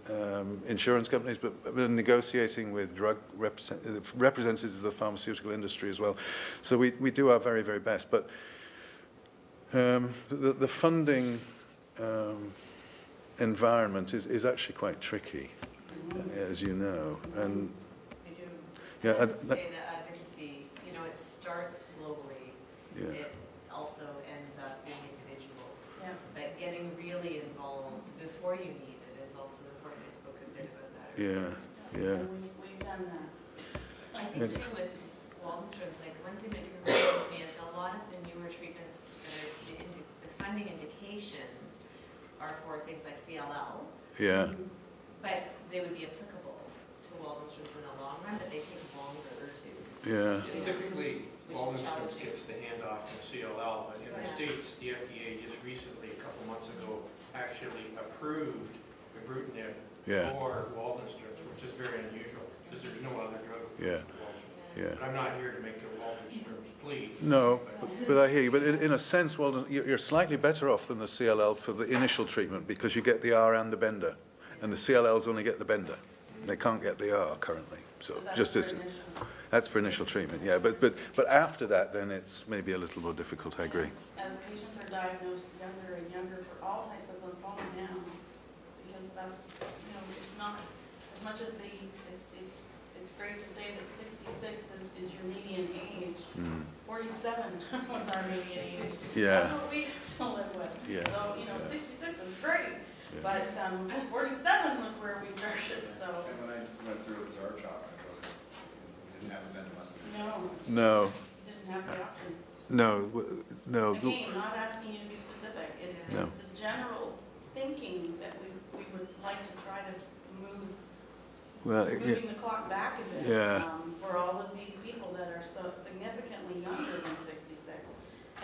insurance companies, but negotiating with drug representatives of the pharmaceutical industry as well. So we do our very, very best. But the funding environment is actually quite tricky, as you know. And yeah, I would say that advocacy, you know, it starts globally. Yeah. It also ends up being individual. Yes. But getting really involved before you need it is also important. I spoke a bit about that. Yeah. And we've done that. I think too with Waldenström's, like one thing that concerns me is a lot of the newer treatments that are the funding indications are for things like CLL. Yeah. But they would be applicable to Waldenström's in the long run, but they take longer to. Yeah. Typically, Which is Waldenström's challenging. gets the handoff from CLL, but in the Yeah. States, the FDA just recently, a couple months ago, actually approved ibrutinib Yeah. for Waldenström's, which is very unusual, because there's no other drug approved Yeah. for Waldenström's. Yeah. But I'm not here to make the Waldenström's plea. No, but I hear you. But in a sense, you're slightly better off than the CLL for the initial treatment because you get the R and the bender, and the CLLs only get the bender. They can't get the R currently. So just as that's for initial treatment, yeah. But after that, then it's maybe a little more difficult. I agree. As patients are diagnosed younger and younger for all types of lymphoma now, because that's, you know, it's not as much as it's great to say that 66 is your median age. 47 was our median age. Yeah. That's what we have to live with. Yeah. So, you know, 66 is great, but 47 was where we started, so. And when I went through it was our job, it wasn't, we didn't have a vendor must have. No. Didn't have the option. No. Again, not asking you to be specific. It's the general thinking that we would like to try to move, moving the clock back a bit for all of these people that are so significantly younger than 66.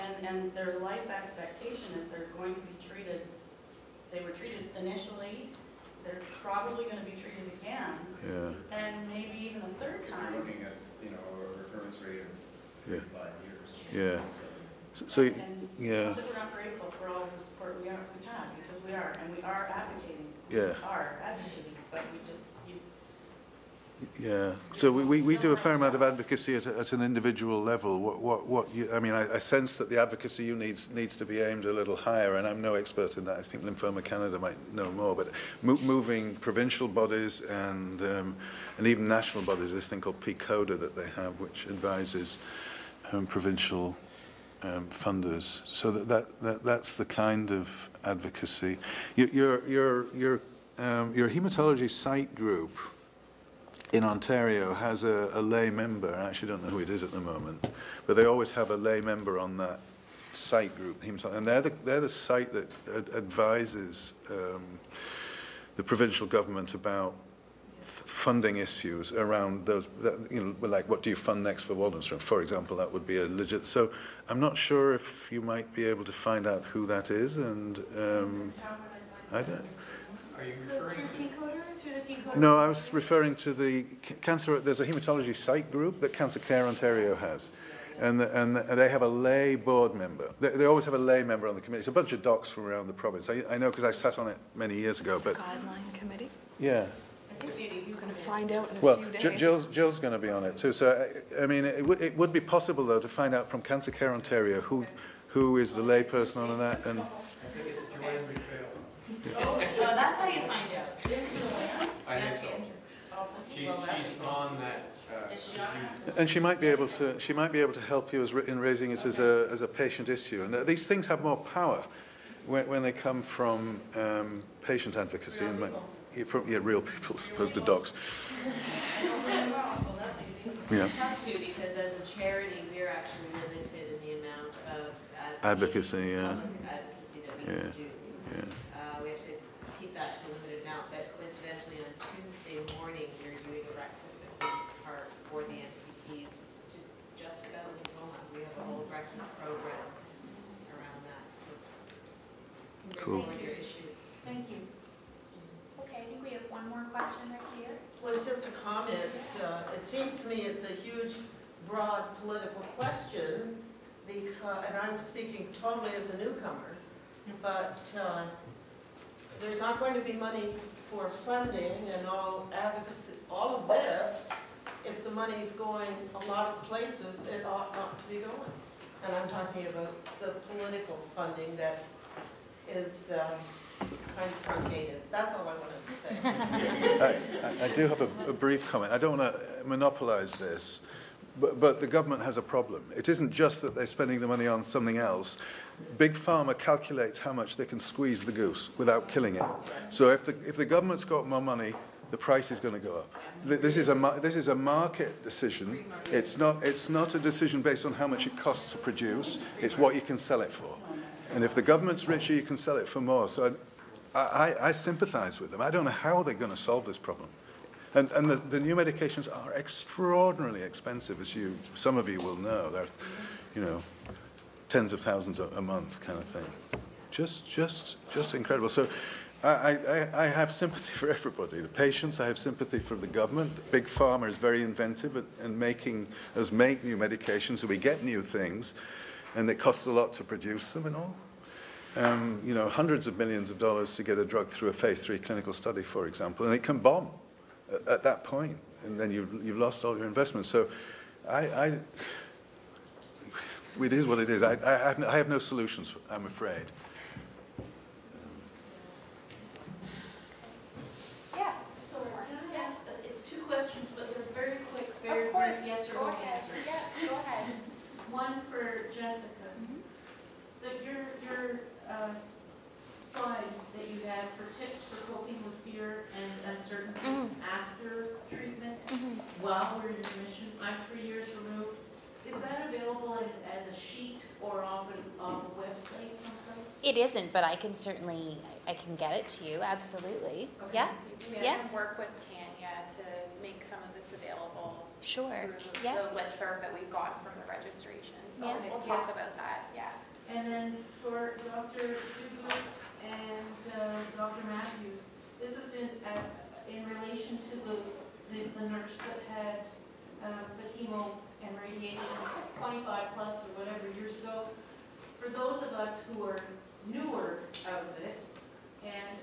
And their life expectation is they're going to be treated, they were treated initially, they're probably going to be treated again, and maybe even a third time. You're looking at, you know, a recurrence rate of 3 to 5 years. Yeah. And it's not that we're not grateful for all the support we've had, because we are, and we are advocating. Yeah. We are advocating, but we just, Yeah. So we do a fair amount of advocacy at an individual level. I mean, I sense that the advocacy you needs to be aimed a little higher, and I'm no expert in that. I think Lymphoma Canada might know more, but moving provincial bodies and even national bodies, this thing called PCODA that they have, which advises provincial funders. So that's the kind of advocacy. Your hematology site group in Ontario has a lay member. I actually don't know who it is at the moment, but they always have a lay member on that site group, and they're the site that advises the provincial government about funding issues around those, like what do you fund next for Waldenstrom, for example, that would be a legit. So I'm not sure if you might be able to find out who that is, and I don't. Are you So referring through to? Kincoder, through the Kincoder? No, I was referring to the cancer. There's a hematology site group that Cancer Care Ontario has, and they have a lay board member. They always have a lay member on the committee. It's a bunch of docs from around the province. I know because I sat on it many years ago. But Guideline committee? yeah. I think you're going to find out in a Well, few days. Jill's going to be on it too. So I mean, it would be possible though to find out from Cancer Care Ontario who is the lay person on that. And I think it's Joanne McPhail. Oh, that's how you find out. I think so. She's on that. And she might be able to help you in raising it as a patient issue. And these things have more power when they come from patient advocacy and from real people as opposed to docs. Yeah. It's tough too, because as a charity, we're actually limited in the amount of Advocacy, yeah. public advocacy that we can do. We have to keep that to a limited amount, but coincidentally on Tuesday morning, we're doing a breakfast at Queen's Park for the MPPs to just about lymphoma. We have a whole breakfast program around that. So Cool. your issue. Thank you. Okay, I think we have one more question right here. Well, it's just a comment. It seems to me it's a huge, broad political question, because, and I'm speaking totally as a newcomer, but there's not going to be money for funding and all advocacy, all of this, if the money's going a lot of places it ought not to be going. And I'm talking about the political funding that is kind of truncated. That's all I wanted to say. I do have a brief comment. I don't want to monopolize this, but the government has a problem. It isn't just that they're spending the money on something else. Big Pharma calculates how much they can squeeze the goose without killing it. So if the government's got more money, the price is going to go up. This is a market decision. It's not a decision based on how much it costs to produce. It's what you can sell it for. And if the government's richer, you can sell it for more. So I sympathize with them. I don't know how they're going to solve this problem. And the new medications are extraordinarily expensive, as some of you will know. They're, tens of thousands a month kind of thing. Just incredible. So I have sympathy for everybody. The patients, I have sympathy for the government. Big Pharma is very inventive in making us make new medications, so we get new things, and it costs a lot to produce them and all. Hundreds of millions of dollars to get a drug through a phase 3 clinical study, for example, and it can bomb at that point, and then you've lost all your investment. So it is what it is. I have no solutions, I'm afraid. Yeah. So, can I ask, it's two questions, but they're very quick, very Of course. brief yes or Go no ahead. answers. Yeah, go ahead. One for Jessica. Your slide that you had for tips for coping with fear and uncertainty after treatment, while we're in remission, I'm 3 years removed. Is that available as a sheet or on a website someplace? It isn't, but I can certainly, I can get it to you, absolutely. Okay. Yeah? We Yeah. have to work with Tanya to make some of this available Sure. through Yeah. the listserv that we've got from the registration. So Yeah. we'll talk about that, yeah. And then for Dr. Dubuque and Dr. Matthews, this is in relation to the nurse that had the chemo and radiation 25 plus or whatever years ago. For those of us who are newer out of it, and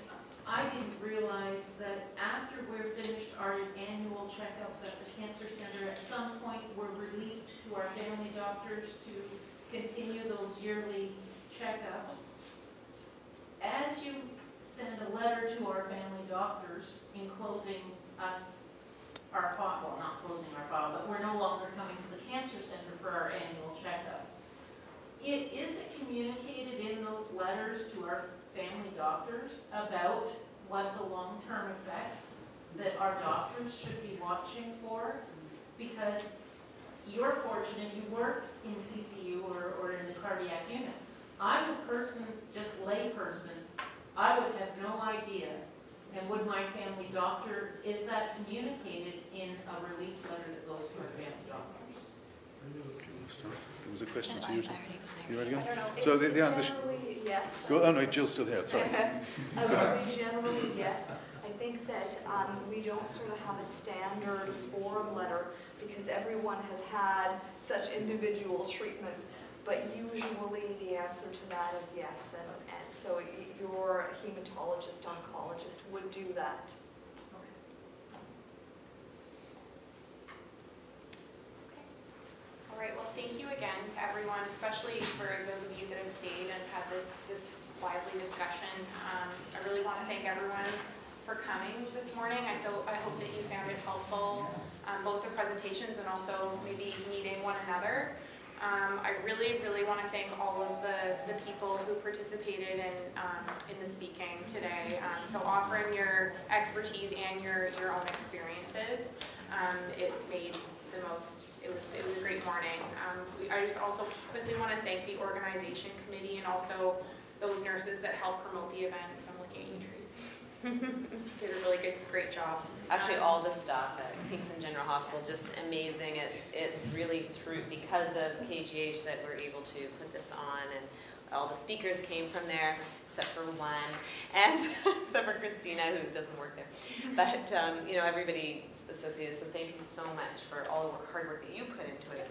I didn't realize that after we're finished our annual checkups at the cancer center, at some point we're released to our family doctors to continue those yearly checkups. As you send a letter to our family doctors enclosing us, our file, well, not closing our file, but we're no longer coming to the cancer center for our annual checkup. Is it communicated in those letters to our family doctors about what the long-term effects that our doctors should be watching for? Because you're fortunate you work in CCU or in the cardiac unit. I'm a person, just lay person, I would have no idea And would my family doctor, is that communicated in a release letter that goes to our family doctors? There was a question to you. You ready to go? I don't know. So It's the ambition. generally, yes. Go, oh no, Jill's still here, sorry. I would say generally, yes. I think that we don't sort of have a standard form letter because everyone has had such individual treatments, but usually the answer to that is yes. And so your hematologist, oncologist would do that. All right, well, thank you again to everyone, especially for those of you that have stayed and had this lively discussion. I really want to thank everyone for coming this morning. I hope that you found it helpful, both the presentations and also maybe meeting one another. I really, really want to thank all of the people who participated in the speaking today. So offering your expertise and your own experiences, it made the most. It was a great morning. I just also quickly want to thank the organization committee and also those nurses that helped promote the event. So I'm looking at you, Tracy. Did a really great job. Actually, all the staff at Kingston General Hospital, just amazing. It's really because of KGH that we're able to put this on, and all the speakers came from there, except for one, and except for Christina, who doesn't work there. But you know, everybody associated. So thank you so much for all the hard work that you put into it.